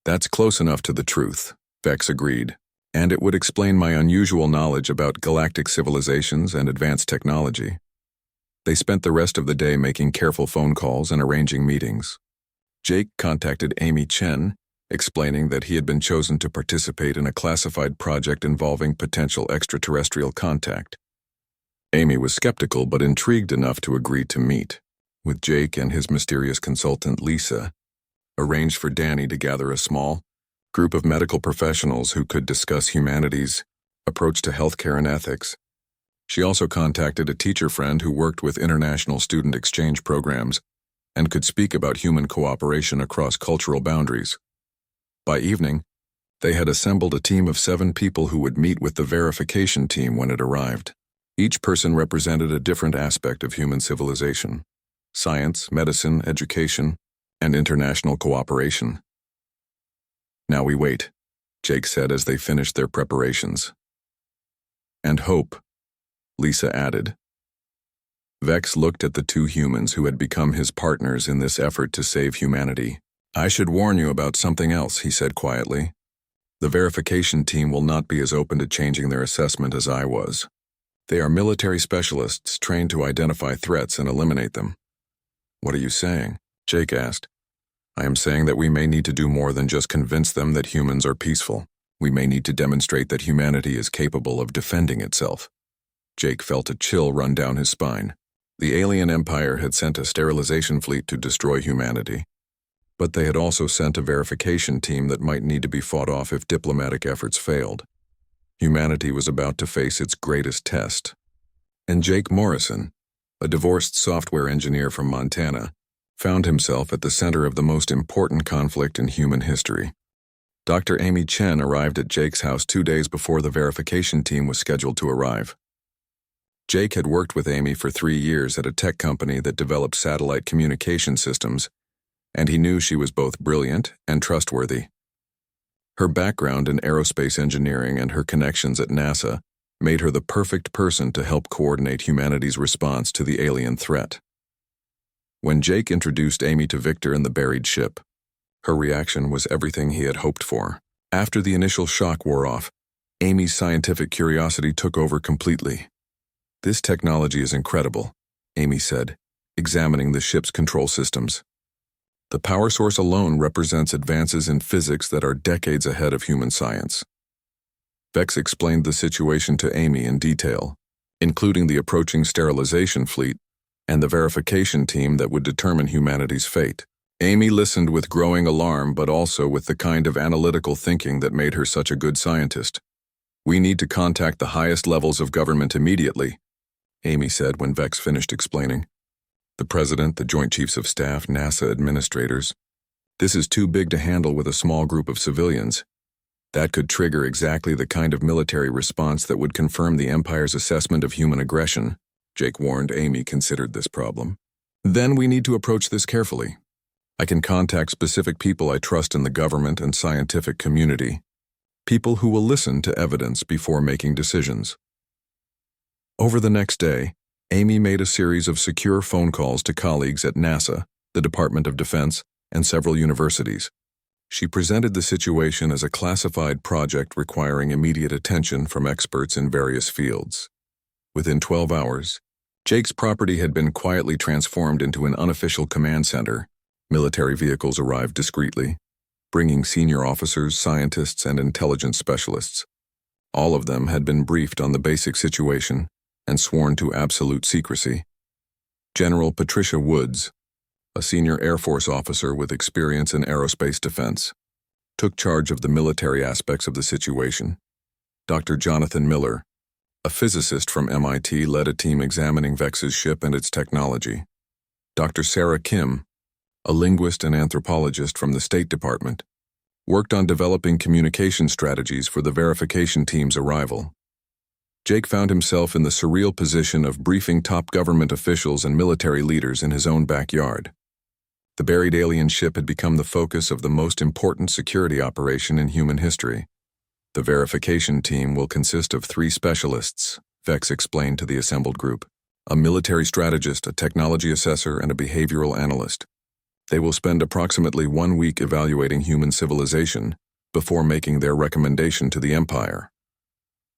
"That's close enough to the truth," Vex agreed. "And it would explain my unusual knowledge about galactic civilizations and advanced technology." They spent the rest of the day making careful phone calls and arranging meetings. Jake contacted Amy Chen, explaining that he had been chosen to participate in a classified project involving potential extraterrestrial contact. Amy was skeptical but intrigued enough to agree to meet, with Jake and his mysterious consultant Lisa, arranged for Danny to gather a small group of medical professionals who could discuss humanity's approach to healthcare and ethics. She also contacted a teacher friend who worked with international student exchange programs and could speak about human cooperation across cultural boundaries. By evening, they had assembled a team of 7 people who would meet with the verification team when it arrived. Each person represented a different aspect of human civilization: science, medicine, education, and international cooperation. "Now we wait," Jake said as they finished their preparations. "And hope," Lisa added. Vex looked at the 2 humans who had become his partners in this effort to save humanity. "I should warn you about something else," he said quietly. "The verification team will not be as open to changing their assessment as I was. They are military specialists trained to identify threats and eliminate them." "What are you saying?" Jake asked. "I am saying that we may need to do more than just convince them that humans are peaceful. We may need to demonstrate that humanity is capable of defending itself." Jake felt a chill run down his spine. The alien empire had sent a sterilization fleet to destroy humanity, but they had also sent a verification team that might need to be fought off if diplomatic efforts failed. Humanity was about to face its greatest test. And Jake Morrison, a divorced software engineer from Montana, found himself at the center of the most important conflict in human history. Dr. Amy Chen arrived at Jake's house 2 days before the verification team was scheduled to arrive. Jake had worked with Amy for 3 years at a tech company that developed satellite communication systems, and he knew she was both brilliant and trustworthy. Her background in aerospace engineering and her connections at NASA made her the perfect person to help coordinate humanity's response to the alien threat. When Jake introduced Amy to Victor and the buried ship, her reaction was everything he had hoped for. After the initial shock wore off, Amy's scientific curiosity took over completely. "This technology is incredible," Amy said, examining the ship's control systems. "The power source alone represents advances in physics that are decades ahead of human science." Vex explained the situation to Amy in detail, including the approaching sterilization fleet and the verification team that would determine humanity's fate. Amy listened with growing alarm, but also with the kind of analytical thinking that made her such a good scientist. "We need to contact the highest levels of government immediately," Amy said when Vex finished explaining. "The President, the Joint Chiefs of Staff, NASA administrators. This is too big to handle with a small group of civilians. That could trigger exactly the kind of military response that would confirm the Empire's assessment of human aggression." Jake warned Amy considered this problem. "Then we need to approach this carefully. I can contact specific people I trust in the government and scientific community, people who will listen to evidence before making decisions." Over the next day, Amy made a series of secure phone calls to colleagues at NASA, the Department of Defense, and several universities. She presented the situation as a classified project requiring immediate attention from experts in various fields. Within 12 hours, Jake's property had been quietly transformed into an unofficial command center. Military vehicles arrived discreetly, bringing senior officers, scientists, and intelligence specialists. All of them had been briefed on the basic situation and sworn to absolute secrecy. General Patricia Woods, a senior Air Force officer with experience in aerospace defense, took charge of the military aspects of the situation. Dr. Jonathan Miller, a physicist from MIT, led a team examining Vex's ship and its technology. Dr. Sarah Kim, a linguist and anthropologist from the State Department, worked on developing communication strategies for the verification team's arrival. Jake found himself in the surreal position of briefing top government officials and military leaders in his own backyard. The buried alien ship had become the focus of the most important security operation in human history. "The verification team will consist of 3 specialists," Vex explained to the assembled group: "a military strategist, a technology assessor, and a behavioral analyst. They will spend approximately 1 week evaluating human civilization before making their recommendation to the Empire."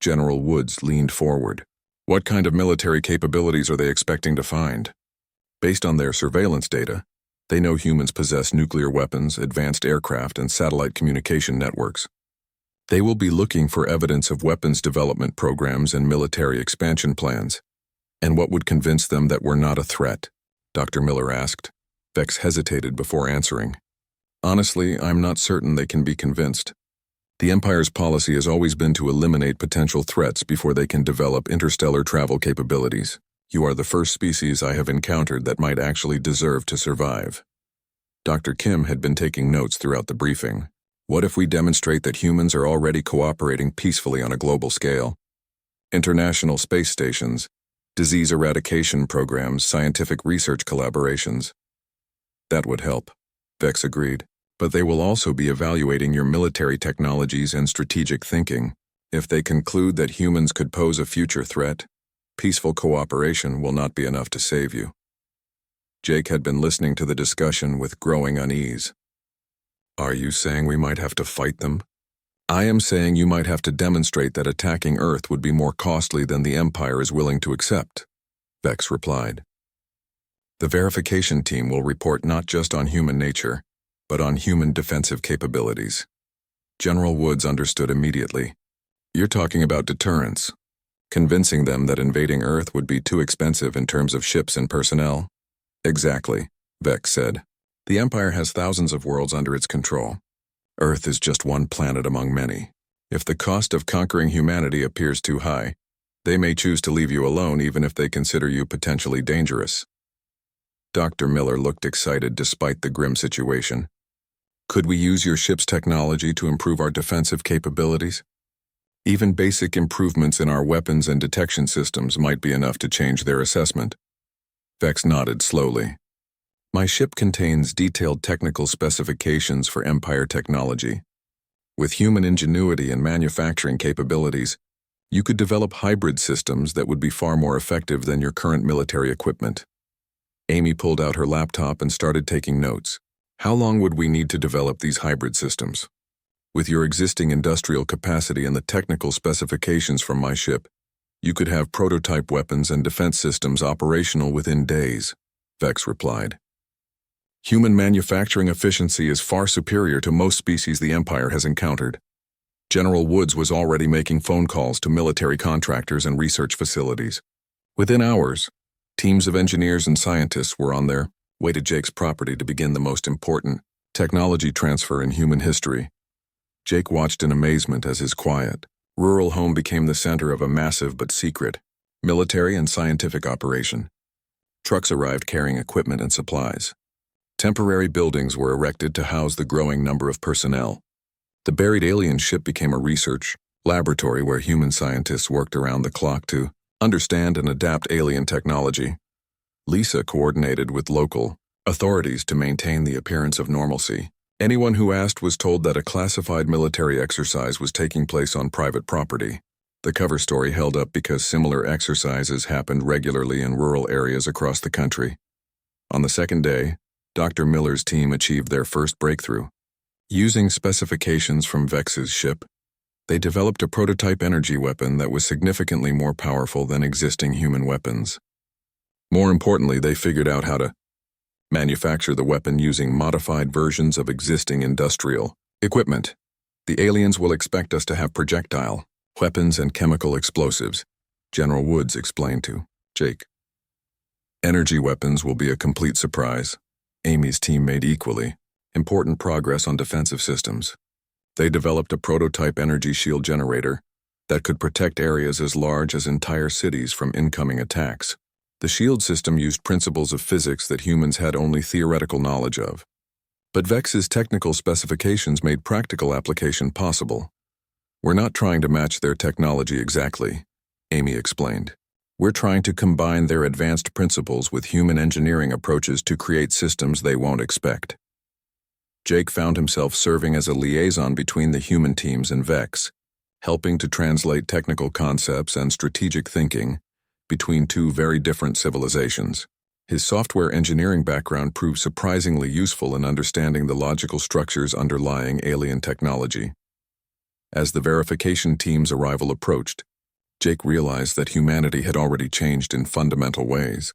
General Woods leaned forward. What kind of military capabilities are they expecting to find? Based on their surveillance data, they know humans possess nuclear weapons, advanced aircraft, and satellite communication networks. They will be looking for evidence of weapons development programs and military expansion plans. And what would convince them that we're not a threat? Dr. Miller asked. Vex hesitated before answering. Honestly, I'm not certain they can be convinced. The Empire's policy has always been to eliminate potential threats before they can develop interstellar travel capabilities. You are the first species I have encountered that might actually deserve to survive. Dr. Kim had been taking notes throughout the briefing. What if we demonstrate that humans are already cooperating peacefully on a global scale? International space stations, disease eradication programs, scientific research collaborations. That would help, Vex agreed. But they will also be evaluating your military technologies and strategic thinking. If they conclude that humans could pose a future threat, peaceful cooperation will not be enough to save you. Jake had been listening to the discussion with growing unease. Are you saying we might have to fight them? I am saying you might have to demonstrate that attacking Earth would be more costly than the Empire is willing to accept, Vex replied. The verification team will report not just on human nature, but on human defensive capabilities. General Woods understood immediately. You're talking about deterrence, convincing them that invading Earth would be too expensive in terms of ships and personnel? Exactly, Vex said. The Empire has thousands of worlds under its control. Earth is just one planet among many. If the cost of conquering humanity appears too high, they may choose to leave you alone even if they consider you potentially dangerous. Dr. Miller looked excited despite the grim situation. Could we use your ship's technology to improve our defensive capabilities? Even basic improvements in our weapons and detection systems might be enough to change their assessment. Vex nodded slowly. My ship contains detailed technical specifications for Empire technology. With human ingenuity and manufacturing capabilities, you could develop hybrid systems that would be far more effective than your current military equipment. Amy pulled out her laptop and started taking notes. How long would we need to develop these hybrid systems? With your existing industrial capacity and the technical specifications from my ship, you could have prototype weapons and defense systems operational within days, Vex replied. Human manufacturing efficiency is far superior to most species the Empire has encountered. General Woods was already making phone calls to military contractors and research facilities. Within hours, teams of engineers and scientists were on their way to Jake's property to begin the most important technology transfer in human history. Jake watched in amazement as his quiet, rural home became the center of a massive but secret military and scientific operation. Trucks arrived carrying equipment and supplies. Temporary buildings were erected to house the growing number of personnel. The buried alien ship became a research laboratory where human scientists worked around the clock to understand and adapt alien technology. Lisa coordinated with local authorities to maintain the appearance of normalcy. Anyone who asked was told that a classified military exercise was taking place on private property. The cover story held up because similar exercises happened regularly in rural areas across the country. On the second day, Dr. Miller's team achieved their first breakthrough. Using specifications from Vex's ship, they developed a prototype energy weapon that was significantly more powerful than existing human weapons. More importantly, they figured out how to manufacture the weapon using modified versions of existing industrial equipment. The aliens will expect us to have projectile weapons and chemical explosives, General Woods explained to Jake. Energy weapons will be a complete surprise. Amy's team made equally important progress on defensive systems. They developed a prototype energy shield generator that could protect areas as large as entire cities from incoming attacks. The shield system used principles of physics that humans had only theoretical knowledge of. But Vex's technical specifications made practical application possible. We're not trying to match their technology exactly, Amy explained. We're trying to combine their advanced principles with human engineering approaches to create systems they won't expect. Jake found himself serving as a liaison between the human teams and Vex, helping to translate technical concepts and strategic thinking between two very different civilizations. His software engineering background proved surprisingly useful in understanding the logical structures underlying alien technology. As the verification team's arrival approached, Jake realized that humanity had already changed in fundamental ways.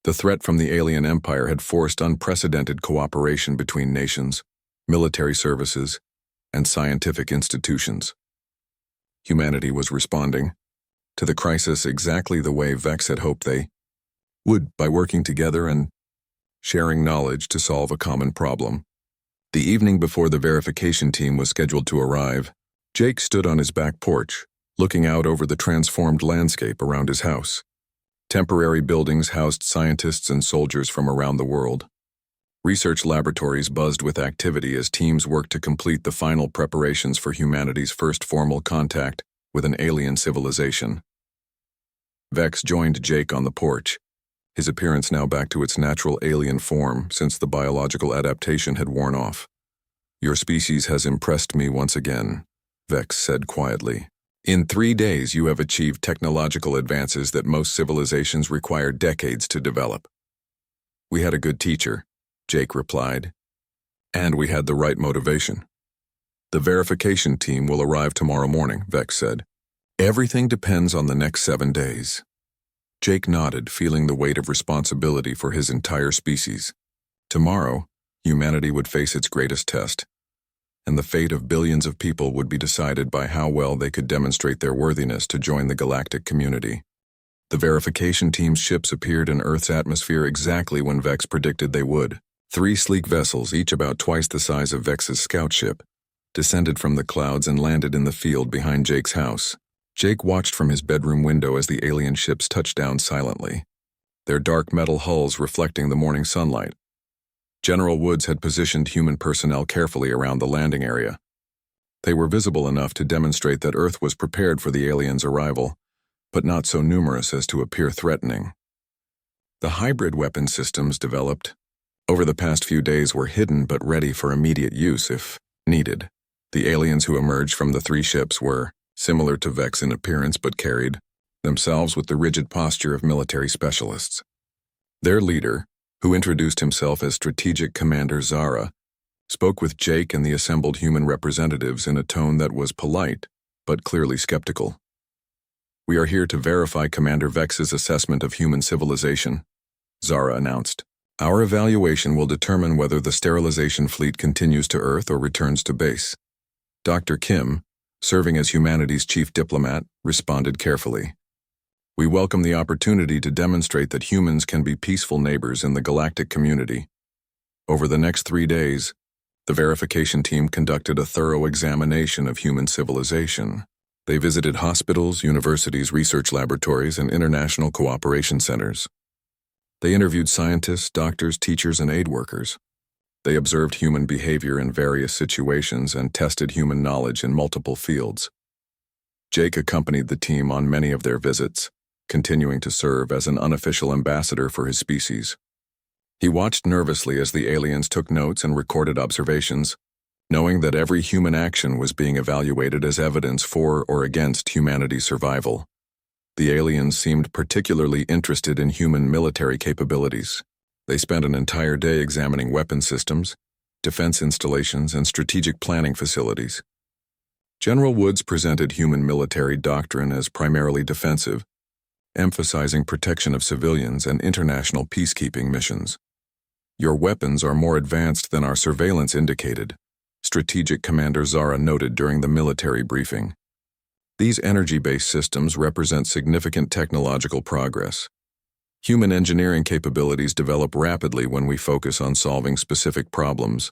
The threat from the alien empire had forced unprecedented cooperation between nations, military services, and scientific institutions. Humanity was responding to the crisis exactly the way Vex had hoped they would, by working together and sharing knowledge to solve a common problem. The evening before the verification team was scheduled to arrive, Jake stood on his back porch, looking out over the transformed landscape around his house. Temporary buildings housed scientists and soldiers from around the world. Research laboratories buzzed with activity as teams worked to complete the final preparations for humanity's first formal contact with an alien civilization. Vex joined Jake on the porch, his appearance now back to its natural alien form since the biological adaptation had worn off. "Your species has impressed me once again," Vex said quietly. "In 3 days you have achieved technological advances that most civilizations require decades to develop." "We had a good teacher," Jake replied. "And we had the right motivation." "The verification team will arrive tomorrow morning," Vex said. "Everything depends on the next 7 days." Jake nodded, feeling the weight of responsibility for his entire species. Tomorrow, humanity would face its greatest test, and the fate of billions of people would be decided by how well they could demonstrate their worthiness to join the galactic community. The verification team's ships appeared in Earth's atmosphere exactly when Vex predicted they would. 3 sleek vessels, each about twice the size of Vex's scout ship, descended from the clouds and landed in the field behind Jake's house. Jake watched from his bedroom window as the alien ships touched down silently, their dark metal hulls reflecting the morning sunlight. General Woods had positioned human personnel carefully around the landing area. They were visible enough to demonstrate that Earth was prepared for the aliens' arrival, but not so numerous as to appear threatening. The hybrid weapon systems developed over the past few days were hidden but ready for immediate use if needed. The aliens who emerged from the 3 ships were similar to Vex in appearance but carried themselves with the rigid posture of military specialists. Their leader, who introduced himself as Strategic Commander Zara, spoke with Jake and the assembled human representatives in a tone that was polite but clearly skeptical. "We are here to verify Commander Vex's assessment of human civilization," Zara announced. "Our evaluation will determine whether the sterilization fleet continues to Earth or returns to base." Dr. Kim, serving as humanity's chief diplomat, responded carefully. "We welcome the opportunity to demonstrate that humans can be peaceful neighbors in the galactic community." Over the next 3 days, the verification team conducted a thorough examination of human civilization. They visited hospitals, universities, research laboratories, and international cooperation centers. They interviewed scientists, doctors, teachers, and aid workers. They observed human behavior in various situations and tested human knowledge in multiple fields. Jake accompanied the team on many of their visits, continuing to serve as an unofficial ambassador for his species. He watched nervously as the aliens took notes and recorded observations, knowing that every human action was being evaluated as evidence for or against humanity's survival. The aliens seemed particularly interested in human military capabilities. They spent an entire day examining weapon systems, defense installations, and strategic planning facilities. General Woods presented human military doctrine as primarily defensive, emphasizing protection of civilians and international peacekeeping missions. "Your weapons are more advanced than our surveillance indicated," Strategic Commander Zara noted during the military briefing. "These energy-based systems represent significant technological progress. Human engineering capabilities develop rapidly when we focus on solving specific problems,"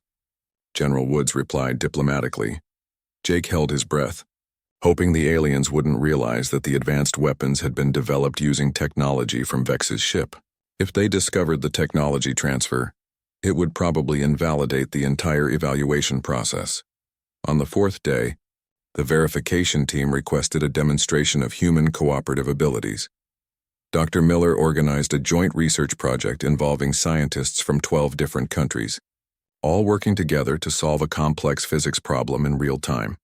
General Woods replied diplomatically. Jake held his breath, hoping the aliens wouldn't realize that the advanced weapons had been developed using technology from Vex's ship. If they discovered the technology transfer, it would probably invalidate the entire evaluation process. On the 4th day, the verification team requested a demonstration of human cooperative abilities. Dr. Miller organized a joint research project involving scientists from 12 different countries, all working together to solve a complex physics problem in real time.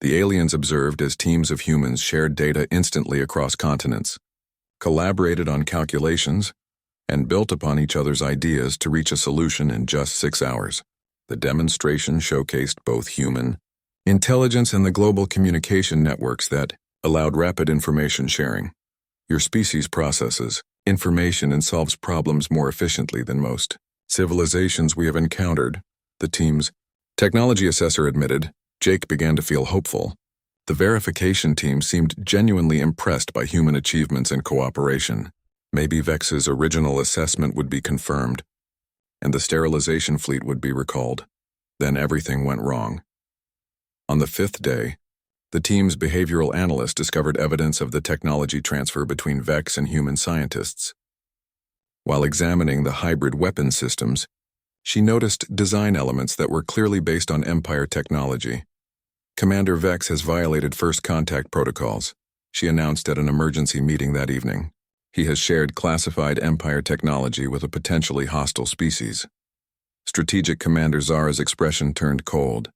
The aliens observed as teams of humans shared data instantly across continents, collaborated on calculations, and built upon each other's ideas to reach a solution in just 6 hours. The demonstration showcased both human intelligence and the global communication networks that allowed rapid information sharing. Your species processes information and solves problems more efficiently than most civilizations we have encountered, the team's technology assessor admitted. Jake began to feel hopeful. The verification team seemed genuinely impressed by human achievements and cooperation. Maybe Vex's original assessment would be confirmed, and the sterilization fleet would be recalled. Then everything went wrong. On the 5th day, the team's behavioral analyst discovered evidence of the technology transfer between Vex and human scientists. While examining the hybrid weapon systems, she noticed design elements that were clearly based on Empire technology. Commander Vex has violated first contact protocols, she announced at an emergency meeting that evening. He has shared classified Empire technology with a potentially hostile species. Strategic Commander Zara's expression turned cold.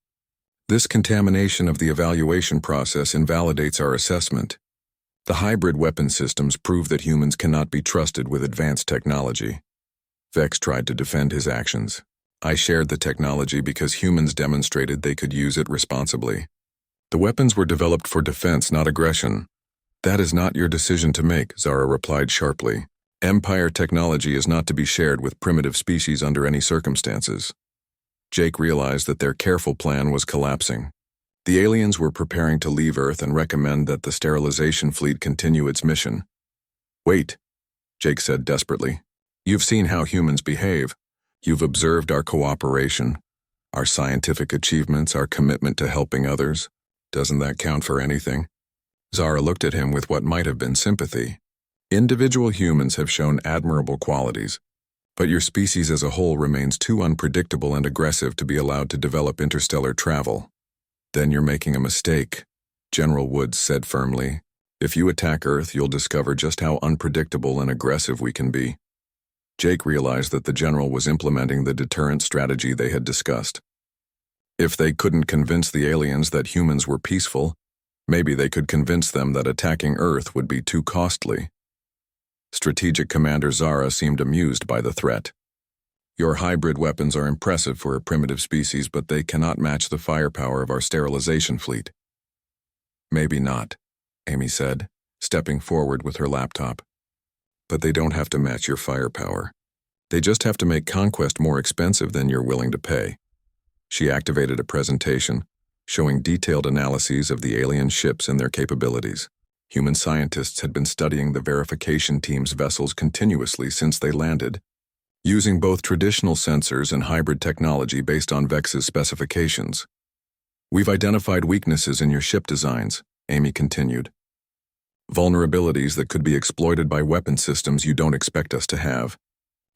This contamination of the evaluation process invalidates our assessment. The hybrid weapon systems prove that humans cannot be trusted with advanced technology. Vex tried to defend his actions. I shared the technology because humans demonstrated they could use it responsibly. The weapons were developed for defense, not aggression. That is not your decision to make, Zara replied sharply. Empire technology is not to be shared with primitive species under any circumstances. Jake realized that their careful plan was collapsing. The aliens were preparing to leave Earth and recommend that the sterilization fleet continue its mission. Wait, Jake said desperately. You've seen how humans behave. You've observed our cooperation, our scientific achievements, our commitment to helping others. Doesn't that count for anything? Zara looked at him with what might have been sympathy. Individual humans have shown admirable qualities, but your species as a whole remains too unpredictable and aggressive to be allowed to develop interstellar travel. Then you're making a mistake, General Woods said firmly. If you attack Earth, you'll discover just how unpredictable and aggressive we can be. Jake realized that the general was implementing the deterrent strategy they had discussed. If they couldn't convince the aliens that humans were peaceful, maybe they could convince them that attacking Earth would be too costly. Strategic Commander Zara seemed amused by the threat. Your hybrid weapons are impressive for a primitive species, but they cannot match the firepower of our sterilization fleet. Maybe not, Amy said, stepping forward with her laptop. But they don't have to match your firepower. They just have to make conquest more expensive than you're willing to pay. She activated a presentation, showing detailed analyses of the alien ships and their capabilities. Human scientists had been studying the verification team's vessels continuously since they landed, using both traditional sensors and hybrid technology based on Vex's specifications. We've identified weaknesses in your ship designs, Amy continued. Vulnerabilities that could be exploited by weapon systems you don't expect us to have.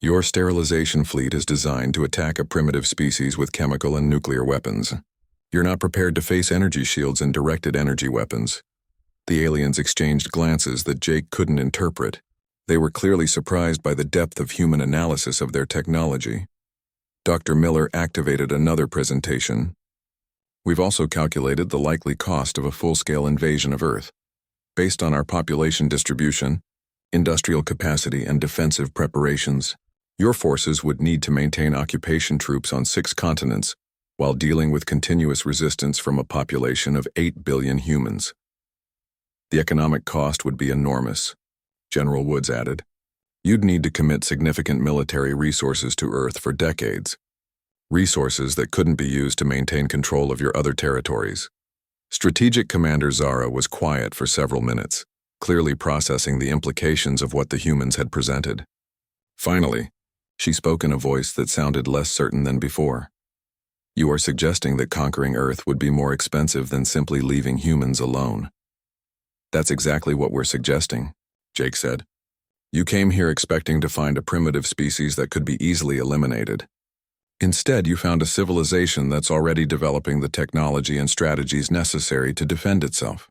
Your sterilization fleet is designed to attack a primitive species with chemical and nuclear weapons. You're not prepared to face energy shields and directed energy weapons. The aliens exchanged glances that Jake couldn't interpret. They were clearly surprised by the depth of human analysis of their technology. Dr. Miller activated another presentation. We've also calculated the likely cost of a full-scale invasion of Earth. Based on our population distribution, industrial capacity, and defensive preparations, your forces would need to maintain occupation troops on 6 continents while dealing with continuous resistance from a population of 8 billion humans. The economic cost would be enormous, General Woods added. You'd need to commit significant military resources to Earth for decades, resources that couldn't be used to maintain control of your other territories. Strategic Commander Zara was quiet for several minutes, clearly processing the implications of what the humans had presented. Finally, she spoke in a voice that sounded less certain than before. You are suggesting that conquering Earth would be more expensive than simply leaving humans alone. That's exactly what we're suggesting, Jake said. You came here expecting to find a primitive species that could be easily eliminated. Instead, you found a civilization that's already developing the technology and strategies necessary to defend itself.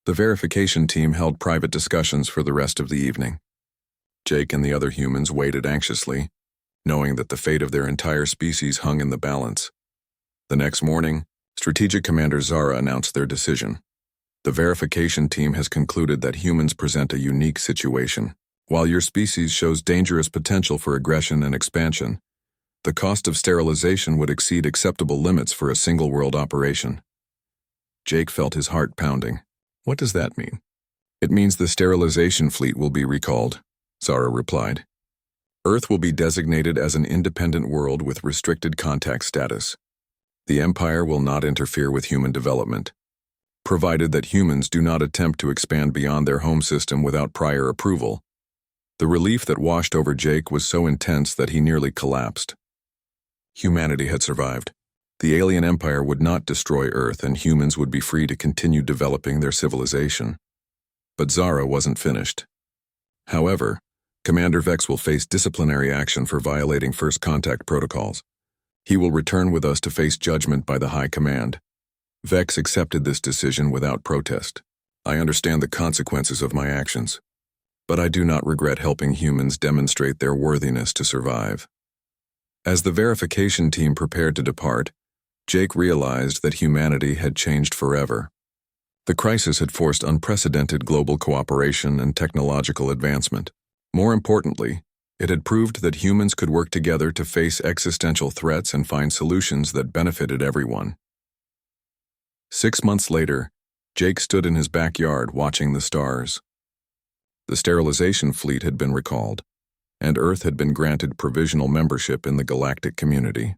The verification team held private discussions for the rest of the evening. Jake and the other humans waited anxiously, knowing that the fate of their entire species hung in the balance. The next morning, Strategic Commander Zara announced their decision. The verification team has concluded that humans present a unique situation. While your species shows dangerous potential for aggression and expansion, the cost of sterilization would exceed acceptable limits for a single-world operation. Jake felt his heart pounding. What does that mean? It means the sterilization fleet will be recalled, Zara replied. Earth will be designated as an independent world with restricted contact status. The Empire will not interfere with human development, provided that humans do not attempt to expand beyond their home system without prior approval. The relief that washed over Jake was so intense that he nearly collapsed. Humanity had survived. The alien empire would not destroy Earth, and humans would be free to continue developing their civilization. But Zara wasn't finished. However, Commander Vex will face disciplinary action for violating first contact protocols. He will return with us to face judgment by the High Command. Vex accepted this decision without protest. I understand the consequences of my actions, but I do not regret helping humans demonstrate their worthiness to survive. As the verification team prepared to depart, Jake realized that humanity had changed forever. The crisis had forced unprecedented global cooperation and technological advancement. More importantly, it had proved that humans could work together to face existential threats and find solutions that benefited everyone. 6 months later, Jake stood in his backyard watching the stars. The sterilization fleet had been recalled, and Earth had been granted provisional membership in the galactic community.